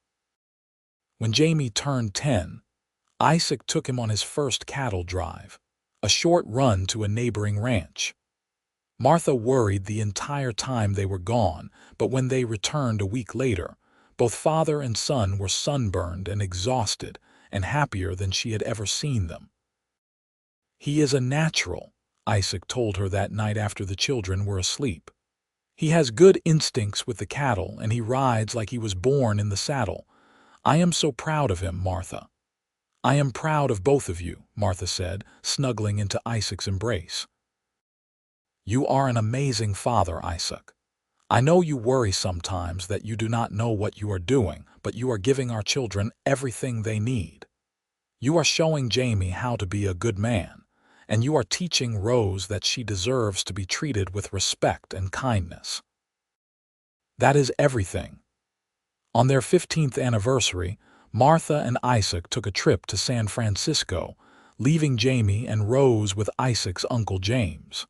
When Jamie turned 10, Isaac took him on his first cattle drive, a short run to a neighboring ranch. Martha worried the entire time they were gone, but when they returned a week later, both father and son were sunburned and exhausted and happier than she had ever seen them. "He is a natural," Isaac told her that night after the children were asleep. "He has good instincts with the cattle and he rides like he was born in the saddle. I am so proud of him, Martha." "I am proud of both of you," Martha said, snuggling into Isaac's embrace. "You are an amazing father, Isaac. I know you worry sometimes that you do not know what you are doing, but you are giving our children everything they need. You are showing Jamie how to be a good man, and you are teaching Rose that she deserves to be treated with respect and kindness. That is everything. On their 15th anniversary, Martha and Isaac took a trip to San Francisco, leaving Jamie and Rose with Isaac's Uncle James.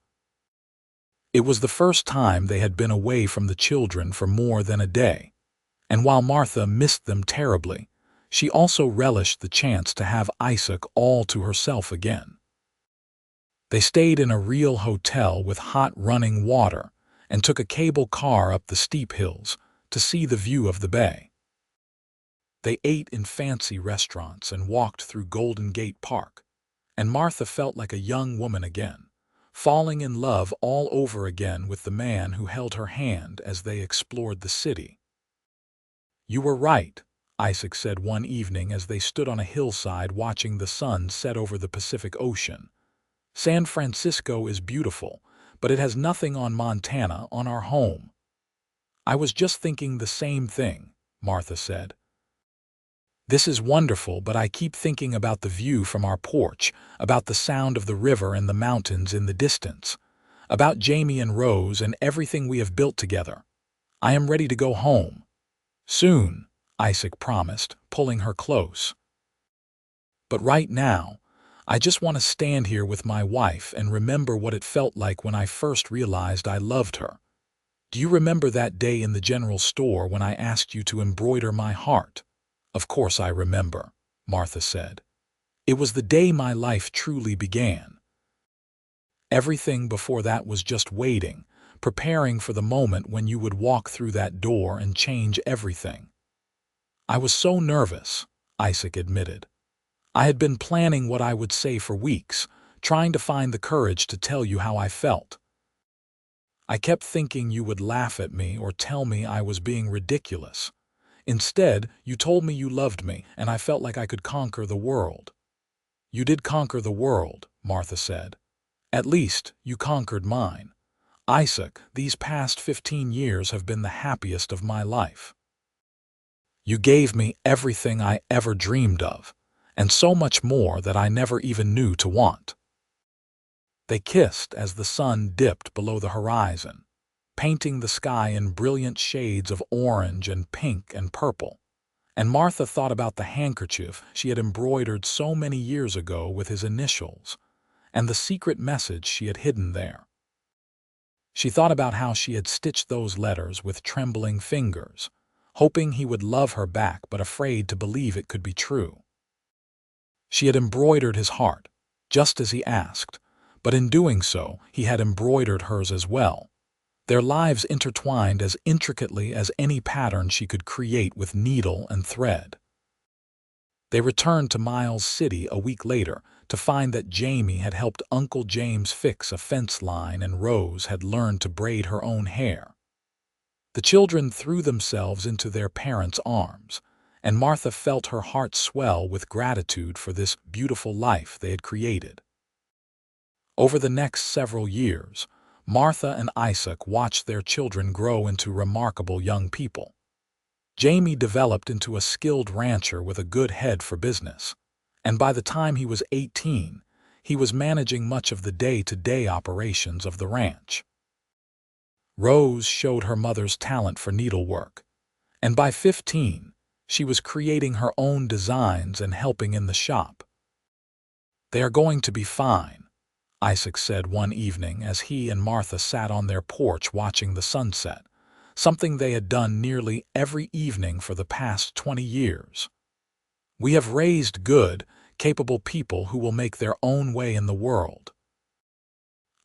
It was the first time they had been away from the children for more than a day, and while Martha missed them terribly, she also relished the chance to have Isaac all to herself again. They stayed in a real hotel with hot running water and took a cable car up the steep hills to see the view of the bay. They ate in fancy restaurants and walked through Golden Gate Park, and Martha felt like a young woman again, falling in love all over again with the man who held her hand as they explored the city. "You were right," Isaac said one evening as they stood on a hillside watching the sun set over the Pacific Ocean. "San Francisco is beautiful, but it has nothing on Montana, on our home." "I was just thinking the same thing," Martha said. "This is wonderful, but I keep thinking about the view from our porch, about the sound of the river and the mountains in the distance, about Jamie and Rose and everything we have built together. I am ready to go home." "Soon," Isaac promised, pulling her close. "But right now, I just want to stand here with my wife and remember what it felt like when I first realized I loved her. Do you remember that day in the general store when I asked you to embroider my heart?" "Of course I remember," Martha said. "It was the day my life truly began. Everything before that was just waiting, preparing for the moment when you would walk through that door and change everything." "I was so nervous," Isaac admitted. "I had been planning what I would say for weeks, trying to find the courage to tell you how I felt. I kept thinking you would laugh at me or tell me I was being ridiculous. Instead, you told me you loved me, and I felt like I could conquer the world." "You did conquer the world," Martha said. "At least, you conquered mine. Isaac, these past 15 years have been the happiest of my life. You gave me everything I ever dreamed of, and so much more that I never even knew to want." They kissed as the sun dipped below the horizon, painting the sky in brilliant shades of orange and pink and purple, and Martha thought about the handkerchief she had embroidered so many years ago with his initials, and the secret message she had hidden there. She thought about how she had stitched those letters with trembling fingers, hoping he would love her back but afraid to believe it could be true. She had embroidered his heart, just as he asked, but in doing so, he had embroidered hers as well, their lives intertwined as intricately as any pattern she could create with needle and thread. They returned to Miles City a week later to find that Jamie had helped Uncle James fix a fence line and Rose had learned to braid her own hair. The children threw themselves into their parents' arms, and Martha felt her heart swell with gratitude for this beautiful life they had created. Over the next several years, Martha and Isaac watched their children grow into remarkable young people. Jamie developed into a skilled rancher with a good head for business, and by the time he was 18, he was managing much of the day-to-day operations of the ranch. Rose showed her mother's talent for needlework, and by 15, she was creating her own designs and helping in the shop. "They are going to be fine," Isaac said one evening as he and Martha sat on their porch watching the sunset, something they had done nearly every evening for the past 20 years. "We have raised good, capable people who will make their own way in the world."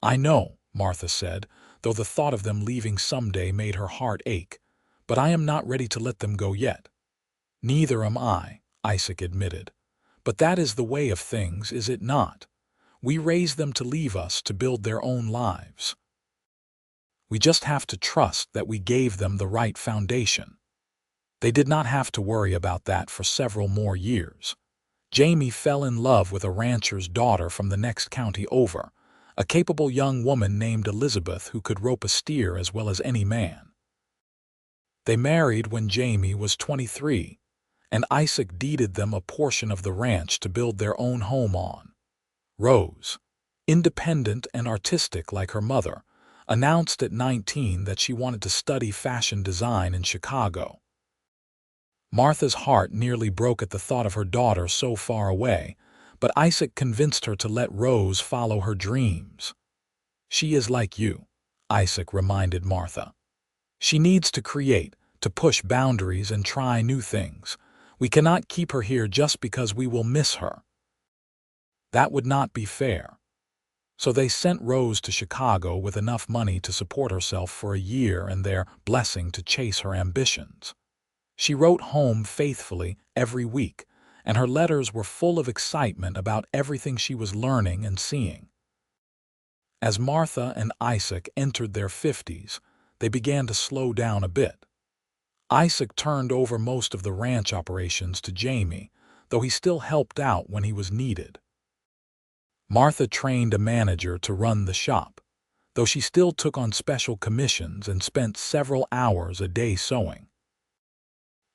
"I know," Martha said, though the thought of them leaving someday made her heart ache, "but I am not ready to let them go yet." "Neither am I," Isaac admitted. "But that is the way of things, is it not? We raise them to leave us to build their own lives. We just have to trust that we gave them the right foundation." They did not have to worry about that for several more years. Jamie fell in love with a rancher's daughter from the next county over, a capable young woman named Elizabeth who could rope a steer as well as any man. They married when Jamie was 23, and Isaac deeded them a portion of the ranch to build their own home on. Rose, independent and artistic like her mother, announced at 19 that she wanted to study fashion design in Chicago. Martha's heart nearly broke at the thought of her daughter so far away, but Isaac convinced her to let Rose follow her dreams. "She is like you," Isaac reminded Martha. "She needs to create, to push boundaries and try new things. We cannot keep her here just because we will miss her. That would not be fair." So they sent Rose to Chicago with enough money to support herself for a year and their blessing to chase her ambitions. She wrote home faithfully every week, and her letters were full of excitement about everything she was learning and seeing. As Martha and Isaac entered their 50s, they began to slow down a bit. Isaac turned over most of the ranch operations to Jamie, though he still helped out when he was needed. Martha trained a manager to run the shop, though she still took on special commissions and spent several hours a day sewing.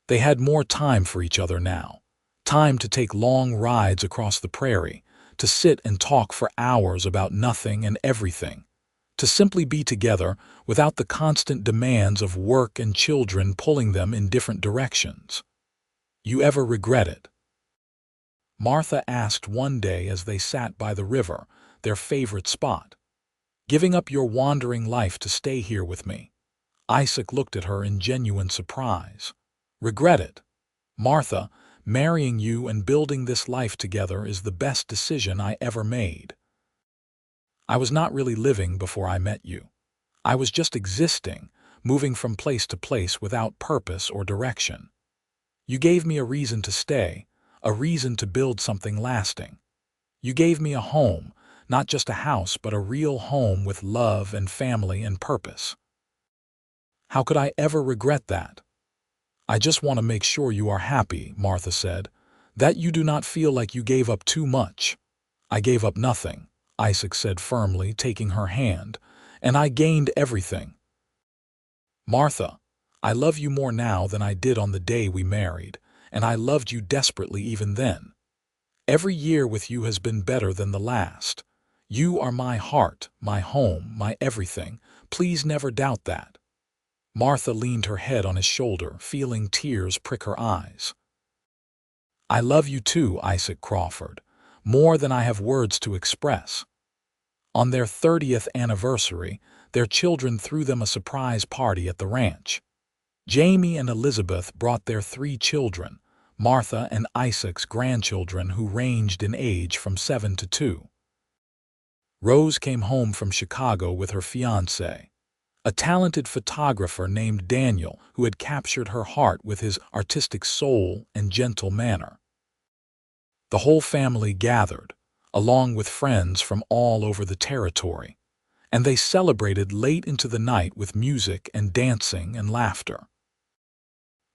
They had more time for each other now, time to take long rides across the prairie, to sit and talk for hours about nothing and everything, to simply be together without the constant demands of work and children pulling them in different directions. "You ever regret it?" Martha asked one day as they sat by the river, their favorite spot. "Giving up your wandering life to stay here with me?" Isaac looked at her in genuine surprise. "Regret it? Martha, marrying you and building this life together is the best decision I ever made. I was not really living before I met you. I was just existing, moving from place to place without purpose or direction. You gave me a reason to stay, a reason to build something lasting. You gave me a home, not just a house, but a real home with love and family and purpose. How could I ever regret that?" "I just want to make sure you are happy," Martha said, "that you do not feel like you gave up too much." "I gave up nothing," Isaac said firmly, taking her hand, "and I gained everything. Martha, I love you more now than I did on the day we married, and I loved you desperately even then. Every year with you has been better than the last. You are my heart, my home, my everything. Please never doubt that." Martha leaned her head on his shoulder, feeling tears prick her eyes. "I love you too, Isaac Crawford, more than I have words to express." On their 30th anniversary, their children threw them a surprise party at the ranch. Jamie and Elizabeth brought their 3 children, Martha and Isaac's grandchildren, who ranged in age from 7 to 2. Rose came home from Chicago with her fiancé, a talented photographer named Daniel, who had captured her heart with his artistic soul and gentle manner. The whole family gathered, along with friends from all over the territory, and they celebrated late into the night with music and dancing and laughter.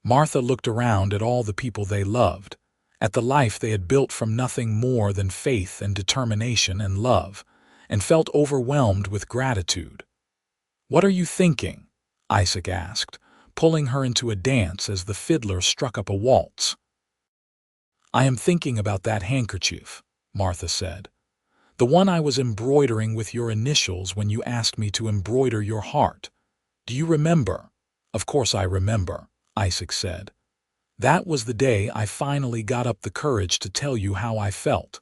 Martha looked around at all the people they loved, at the life they had built from nothing more than faith and determination and love, and felt overwhelmed with gratitude. "What are you thinking?" Isaac asked, pulling her into a dance as the fiddler struck up a waltz. "I am thinking about that handkerchief," Martha said. "The one I was embroidering with your initials when you asked me to embroider your heart. Do you remember?" "Of course I remember," Isaac said. "That was the day I finally got up the courage to tell you how I felt.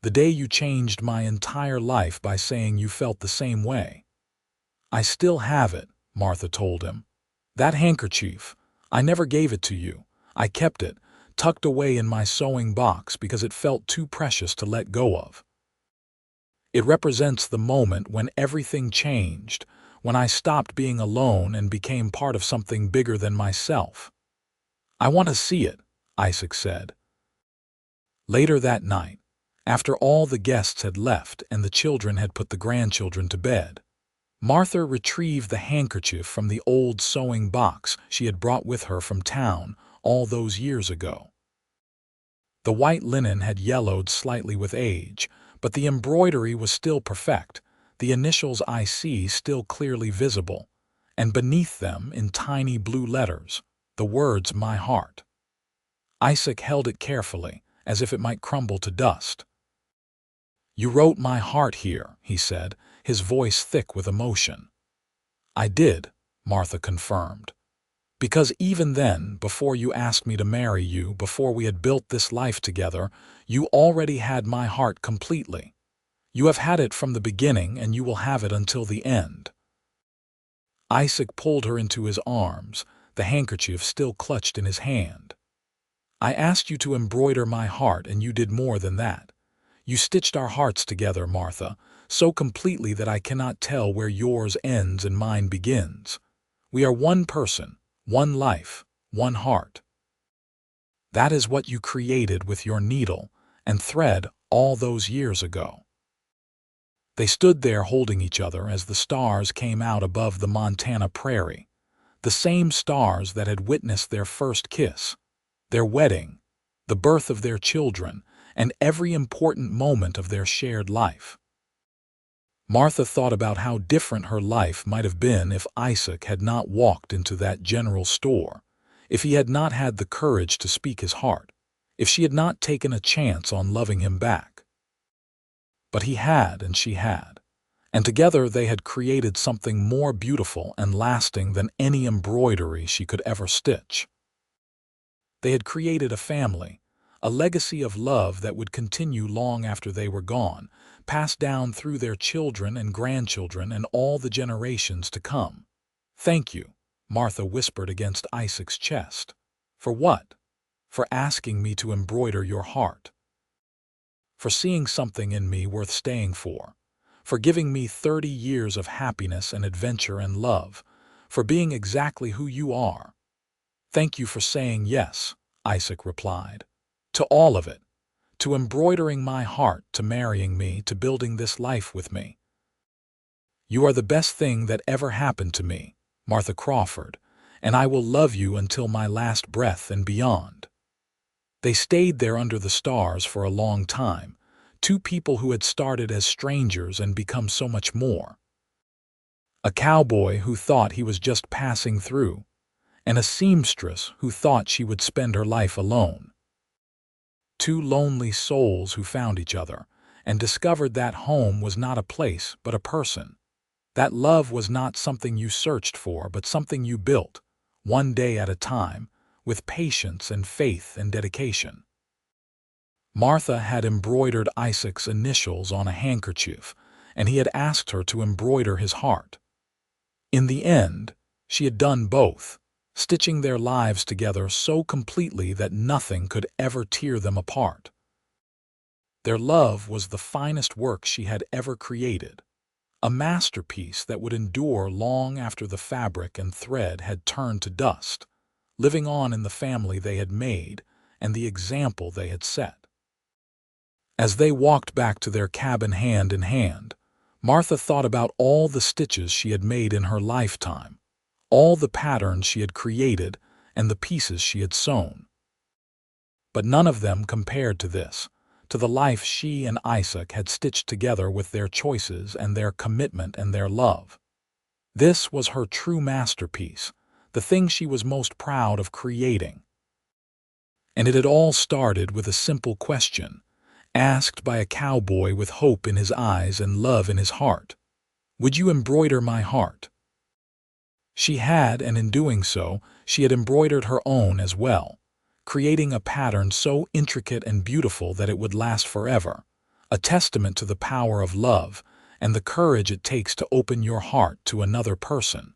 The day you changed my entire life by saying you felt the same way." "I still have it," Martha told him. "That handkerchief, I never gave it to you. I kept it, tucked away in my sewing box because it felt too precious to let go of. It represents the moment when everything changed, when I stopped being alone and became part of something bigger than myself." "I want to see it," Isaac said. Later that night, after all the guests had left and the children had put the grandchildren to bed, Martha retrieved the handkerchief from the old sewing box she had brought with her from town all those years ago. The white linen had yellowed slightly with age, but the embroidery was still perfect, the initials IC still clearly visible, and beneath them, in tiny blue letters, the words "My Heart." Isaac held it carefully, as if it might crumble to dust. "You wrote my heart here," he said, his voice thick with emotion. "I did," Martha confirmed. "Because even then, before you asked me to marry you, before we had built this life together, you already had my heart completely. You have had it from the beginning, and you will have it until the end." Isaac pulled her into his arms, the handkerchief still clutched in his hand. "I asked you to embroider my heart, and you did more than that. You stitched our hearts together, Martha, so completely that I cannot tell where yours ends and mine begins. We are one person, one life, one heart. That is what you created with your needle and thread all those years ago." They stood there holding each other as the stars came out above the Montana prairie, the same stars that had witnessed their first kiss, their wedding, the birth of their children, and every important moment of their shared life. Martha thought about how different her life might have been if Isaac had not walked into that general store, if he had not had the courage to speak his heart, if she had not taken a chance on loving him back. But he had, and she had, and together they had created something more beautiful and lasting than any embroidery she could ever stitch. They had created a family, a legacy of love that would continue long after they were gone, passed down through their children and grandchildren and all the generations to come. "Thank you," Martha whispered against Isaac's chest. "For what?" "For asking me to embroider your heart. For seeing something in me worth staying for. For giving me 30 years of happiness and adventure and love. For being exactly who you are." "Thank you for saying yes," Isaac replied. "To all of it. To embroidering my heart, to marrying me, to building this life with me. You are the best thing that ever happened to me, Martha Crawford, and I will love you until my last breath and beyond." They stayed there under the stars for a long time, two people who had started as strangers and become so much more. A cowboy who thought he was just passing through, and a seamstress who thought she would spend her life alone. Two lonely souls who found each other and discovered that home was not a place but a person. That love was not something you searched for but something you built, one day at a time, with patience and faith and dedication. Martha had embroidered Isaac's initials on a handkerchief, and he had asked her to embroider his heart. In the end, she had done both, stitching their lives together so completely that nothing could ever tear them apart. Their love was the finest work she had ever created, a masterpiece that would endure long after the fabric and thread had turned to dust, living on in the family they had made and the example they had set. As they walked back to their cabin hand in hand, Martha thought about all the stitches she had made in her lifetime, all the patterns she had created and the pieces she had sewn. But none of them compared to this, to the life she and Isaac had stitched together with their choices and their commitment and their love. This was her true masterpiece, the thing she was most proud of creating. And it had all started with a simple question, asked by a cowboy with hope in his eyes and love in his heart. "Would you embroider my heart?" She had, and in doing so, she had embroidered her own as well, creating a pattern so intricate and beautiful that it would last forever, a testament to the power of love and the courage it takes to open your heart to another person.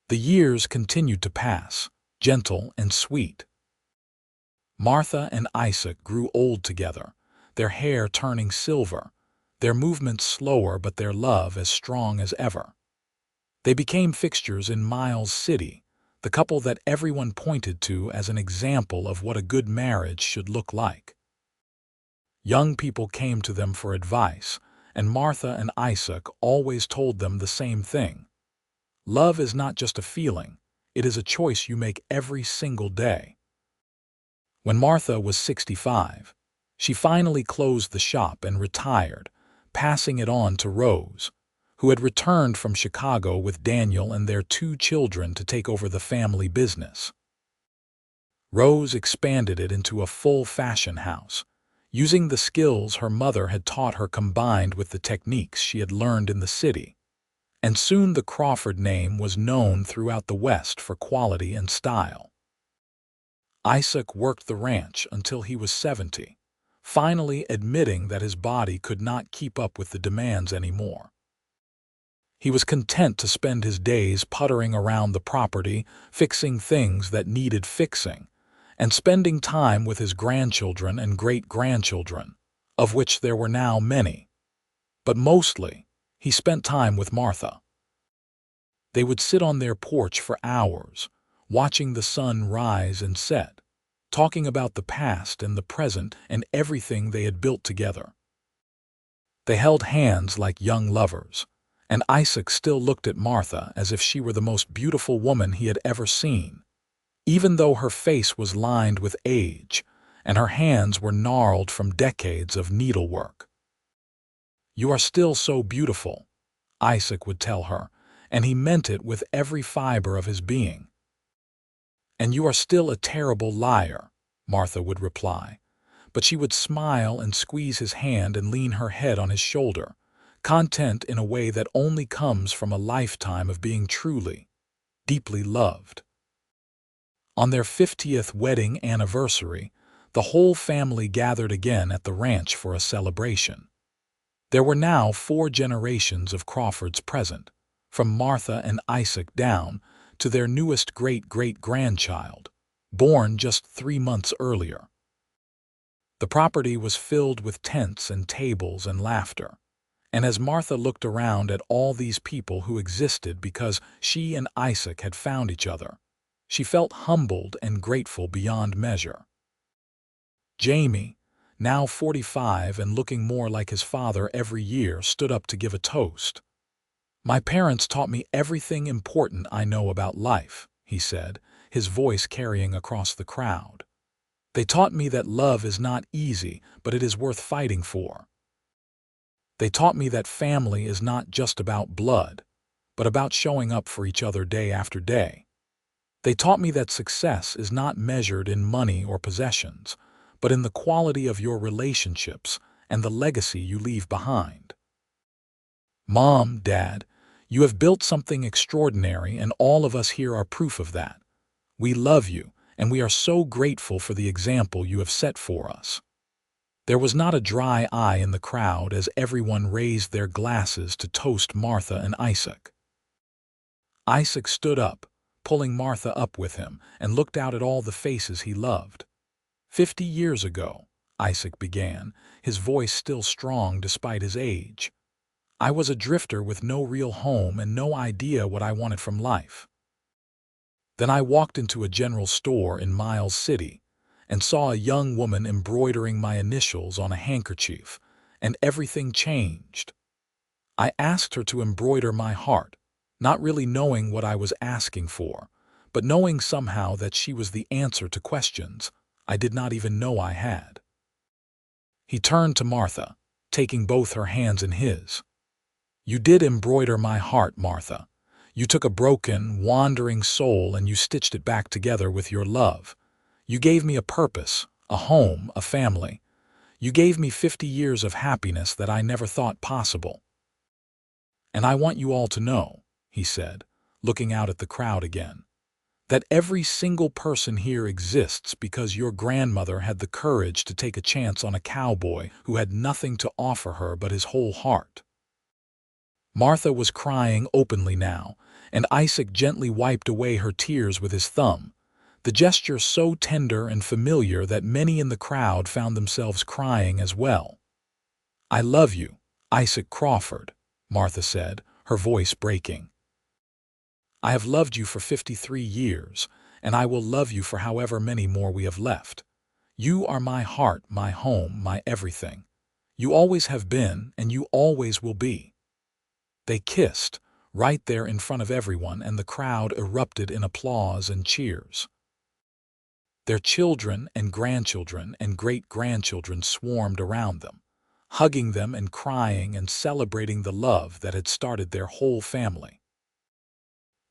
The years continued to pass, gentle and sweet. Martha and Isaac grew old together, their hair turning silver, their movements slower but their love as strong as ever. They became fixtures in Miles City, the couple that everyone pointed to as an example of what a good marriage should look like. Young people came to them for advice, and Martha and Isaac always told them the same thing. Love is not just a feeling, it is a choice you make every single day. When Martha was 65, she finally closed the shop and retired, passing it on to Rose, who had returned from Chicago with Daniel and their 2 children to take over the family business. Rose expanded it into a full fashion house, using the skills her mother had taught her combined with the techniques she had learned in the city. And soon the Crawford name was known throughout the West for quality and style. Isaac worked the ranch until he was 70, finally admitting that his body could not keep up with the demands anymore. He was content to spend his days puttering around the property, fixing things that needed fixing, and spending time with his grandchildren and great-grandchildren, of which there were now many. But mostly, he spent time with Martha. They would sit on their porch for hours, watching the sun rise and set, talking about the past and the present and everything they had built together. They held hands like young lovers, and Isaac still looked at Martha as if she were the most beautiful woman he had ever seen, even though her face was lined with age and her hands were gnarled from decades of needlework. "You are still so beautiful," Isaac would tell her, and he meant it with every fiber of his being. "And you are still a terrible liar," Martha would reply, but she would smile and squeeze his hand and lean her head on his shoulder, content in a way that only comes from a lifetime of being truly, deeply loved. On their 50th wedding anniversary, the whole family gathered again at the ranch for a celebration. There were now 4 generations of Crawfords present, from Martha and Isaac down to their newest great-great-grandchild, born just 3 months earlier. The property was filled with tents and tables and laughter, and as Martha looked around at all these people who existed because she and Isaac had found each other, she felt humbled and grateful beyond measure. Jamie, now 45 and looking more like his father every year, stood up to give a toast. "My parents taught me everything important I know about life," he said, his voice carrying across the crowd. "They taught me that love is not easy, but it is worth fighting for. They taught me that family is not just about blood, but about showing up for each other day after day. They taught me that success is not measured in money or possessions, but in the quality of your relationships and the legacy you leave behind. Mom, Dad, you have built something extraordinary, and all of us here are proof of that. We love you, and we are so grateful for the example you have set for us." There was not a dry eye in the crowd as everyone raised their glasses to toast Martha and Isaac. Isaac stood up, pulling Martha up with him, and looked out at all the faces he loved. 50 years ago," Isaac began, his voice still strong despite his age, "I was a drifter with no real home and no idea what I wanted from life. Then I walked into a general store in Miles City and saw a young woman embroidering my initials on a handkerchief, and everything changed. I asked her to embroider my heart, not really knowing what I was asking for, but knowing somehow that she was the answer to questions I did not even know I had." He turned to Martha, taking both her hands in his. "You did embroider my heart, Martha. You took a broken, wandering soul and you stitched it back together with your love. You gave me a purpose, a home, a family. You gave me 50 years of happiness that I never thought possible. And I want you all to know," he said, looking out at the crowd again, "that every single person here exists because your grandmother had the courage to take a chance on a cowboy who had nothing to offer her but his whole heart." Martha was crying openly now, and Isaac gently wiped away her tears with his thumb, the gesture so tender and familiar that many in the crowd found themselves crying as well. "I love you, Isaac Crawford," Martha said, her voice breaking. "I have loved you for 53 years, and I will love you for however many more we have left. You are my heart, my home, my everything. You always have been, and you always will be." They kissed, right there in front of everyone, and the crowd erupted in applause and cheers. Their children and grandchildren and great-grandchildren swarmed around them, hugging them and crying and celebrating the love that had started their whole family.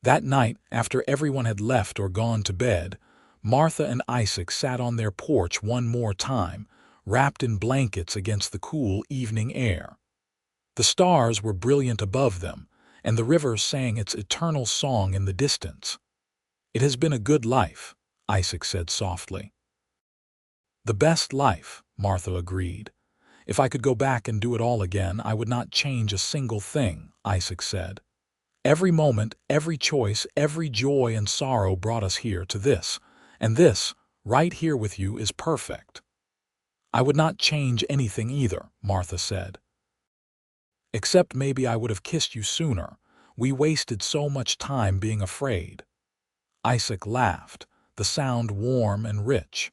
That night, after everyone had left or gone to bed, Martha and Isaac sat on their porch one more time, wrapped in blankets against the cool evening air. The stars were brilliant above them, and the river sang its eternal song in the distance. "It has been a good life," Isaac said softly. "The best life," Martha agreed. "If I could go back and do it all again, I would not change a single thing," Isaac said. "Every moment, every choice, every joy and sorrow brought us here to this, and this, right here with you, is perfect." "I would not change anything either," Martha said. "Except maybe I would have kissed you sooner. We wasted so much time being afraid." Isaac laughed, the sound warm and rich.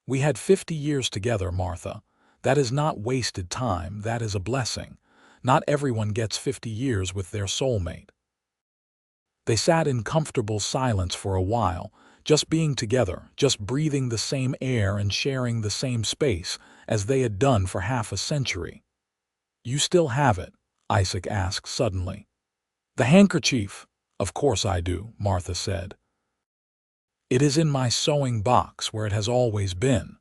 "We had 50 years together, Martha. That is not wasted time, that is a blessing. Not everyone gets 50 years with their soulmate." They sat in comfortable silence for a while, just being together, just breathing the same air and sharing the same space as they had done for half a century. "You still have it?" Isaac asked suddenly. "The handkerchief?" "Of course I do," Martha said. "It is in my sewing box where it has always been."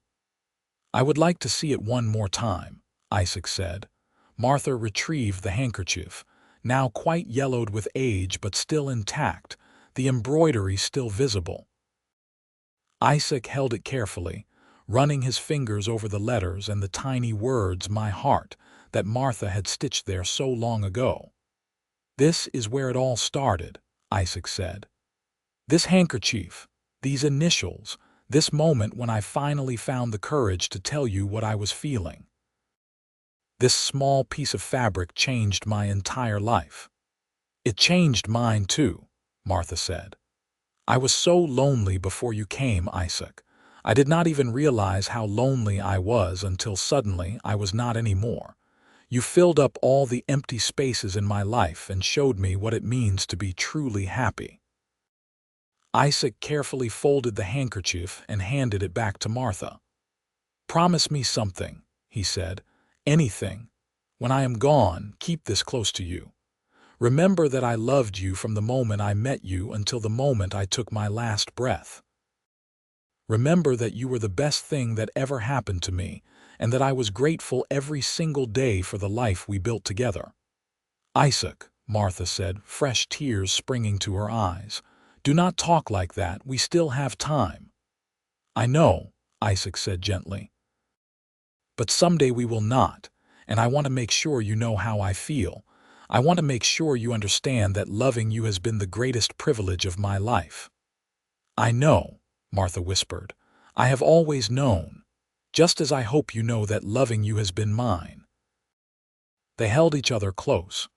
"I would like to see it one more time," Isaac said. Martha retrieved the handkerchief, now quite yellowed with age but still intact, the embroidery still visible. Isaac held it carefully, running his fingers over the letters and the tiny words "My heart" that Martha had stitched there so long ago. "This is where it all started," Isaac said. "This handkerchief, these initials, this moment when I finally found the courage to tell you what I was feeling. This small piece of fabric changed my entire life." "It changed mine too," Martha said. "I was so lonely before you came, Isaac. I did not even realize how lonely I was until suddenly I was not anymore. You filled up all the empty spaces in my life and showed me what it means to be truly happy." Isaac carefully folded the handkerchief and handed it back to Martha. "Promise me something," he said. "Anything. When I am gone, keep this close to you. Remember that I loved you from the moment I met you until the moment I took my last breath. Remember that you were the best thing that ever happened to me, and that I was grateful every single day for the life we built together." "Isaac," Martha said, fresh tears springing to her eyes, "do not talk like that. We still have time." "I know," Isaac said gently. "But someday we will not, and I want to make sure you know how I feel. I want to make sure you understand that loving you has been the greatest privilege of my life." "I know," Martha whispered. "I have always known, just as I hope you know that loving you has been mine." They held each other close,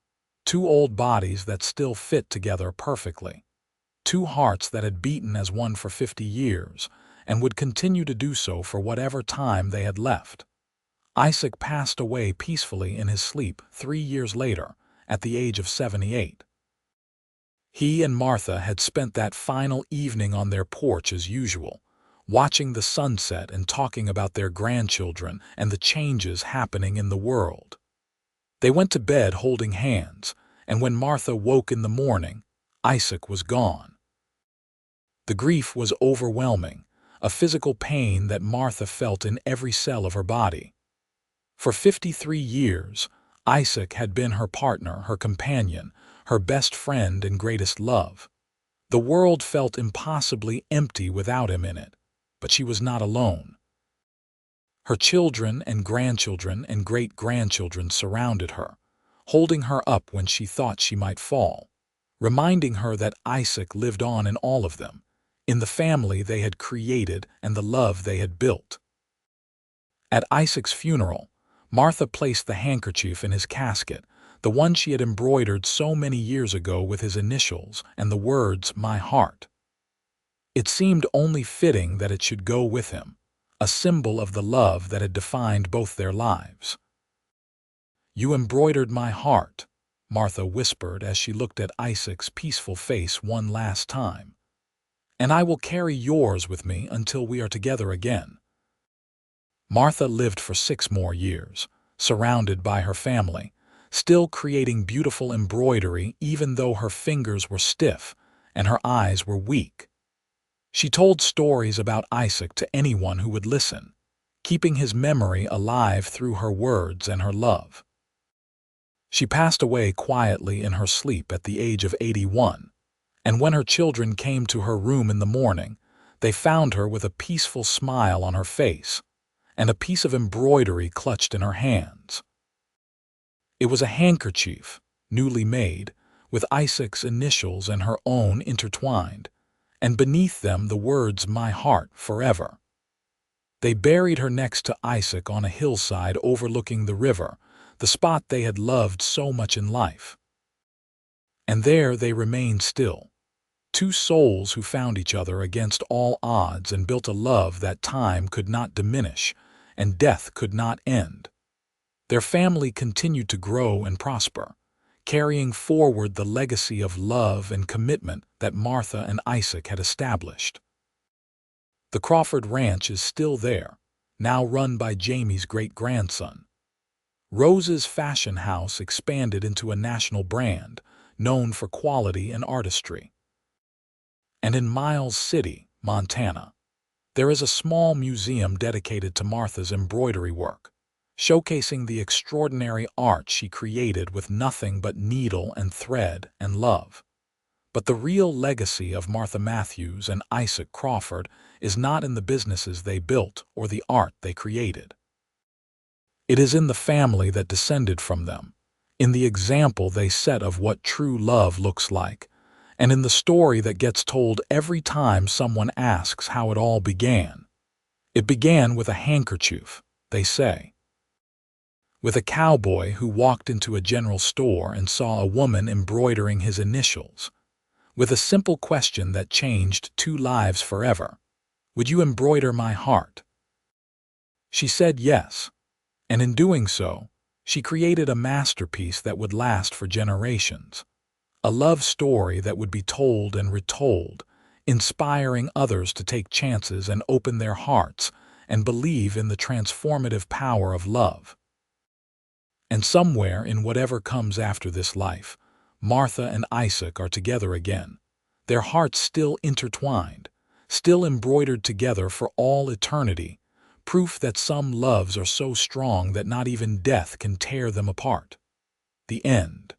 two old bodies that still fit together perfectly, two hearts that had beaten as one for 50 years and would continue to do so for whatever time they had left. Isaac passed away peacefully in his sleep 3 years later, at the age of 78. He and Martha had spent that final evening on their porch as usual, watching the sunset and talking about their grandchildren and the changes happening in the world. They went to bed holding hands, and when Martha woke in the morning, Isaac was gone. The grief was overwhelming, a physical pain that Martha felt in every cell of her body. For 53 years, Isaac had been her partner, her companion, her best friend and greatest love. The world felt impossibly empty without him in it, but she was not alone. Her children and grandchildren and great-grandchildren surrounded her, holding her up when she thought she might fall, reminding her that Isaac lived on in all of them, in the family they had created and the love they had built. At Isaac's funeral, Martha placed the handkerchief in his casket, the one she had embroidered so many years ago with his initials and the words, "My heart." It seemed only fitting that it should go with him, a symbol of the love that had defined both their lives. "You embroidered my heart," Martha whispered as she looked at Isaac's peaceful face one last time. "And I will carry yours with me until we are together again." Martha lived for 6 more years, surrounded by her family, still creating beautiful embroidery even though her fingers were stiff and her eyes were weak. She told stories about Isaac to anyone who would listen, keeping his memory alive through her words and her love. She passed away quietly in her sleep at the age of 81, and when her children came to her room in the morning, they found her with a peaceful smile on her face and a piece of embroidery clutched in her hands. It was a handkerchief, newly made, with Isaac's initials and her own intertwined, and beneath them the words, "My heart forever." They buried her next to Isaac on a hillside overlooking the river, the spot they had loved so much in life. And there they remained still, two souls who found each other against all odds and built a love that time could not diminish and death could not end. Their family continued to grow and prosper, carrying forward the legacy of love and commitment that Martha and Isaac had established. The Crawford Ranch is still there, now run by Jamie's great-grandson. Rose's fashion house expanded into a national brand, known for quality and artistry. And in Miles City, Montana, there is a small museum dedicated to Martha's embroidery work, showcasing the extraordinary art she created with nothing but needle and thread and love. But the real legacy of Martha Matthews and Isaac Crawford is not in the businesses they built or the art they created. It is in the family that descended from them, in the example they set of what true love looks like, and in the story that gets told every time someone asks how it all began. It began with a handkerchief, they say. With a cowboy who walked into a general store and saw a woman embroidering his initials. With a simple question that changed two lives forever. "Would you embroider my heart?" She said yes, and in doing so, she created a masterpiece that would last for generations. A love story that would be told and retold, inspiring others to take chances and open their hearts and believe in the transformative power of love. And somewhere in whatever comes after this life, Martha and Isaac are together again, their hearts still intertwined, still embroidered together for all eternity, proof that some loves are so strong that not even death can tear them apart. The end.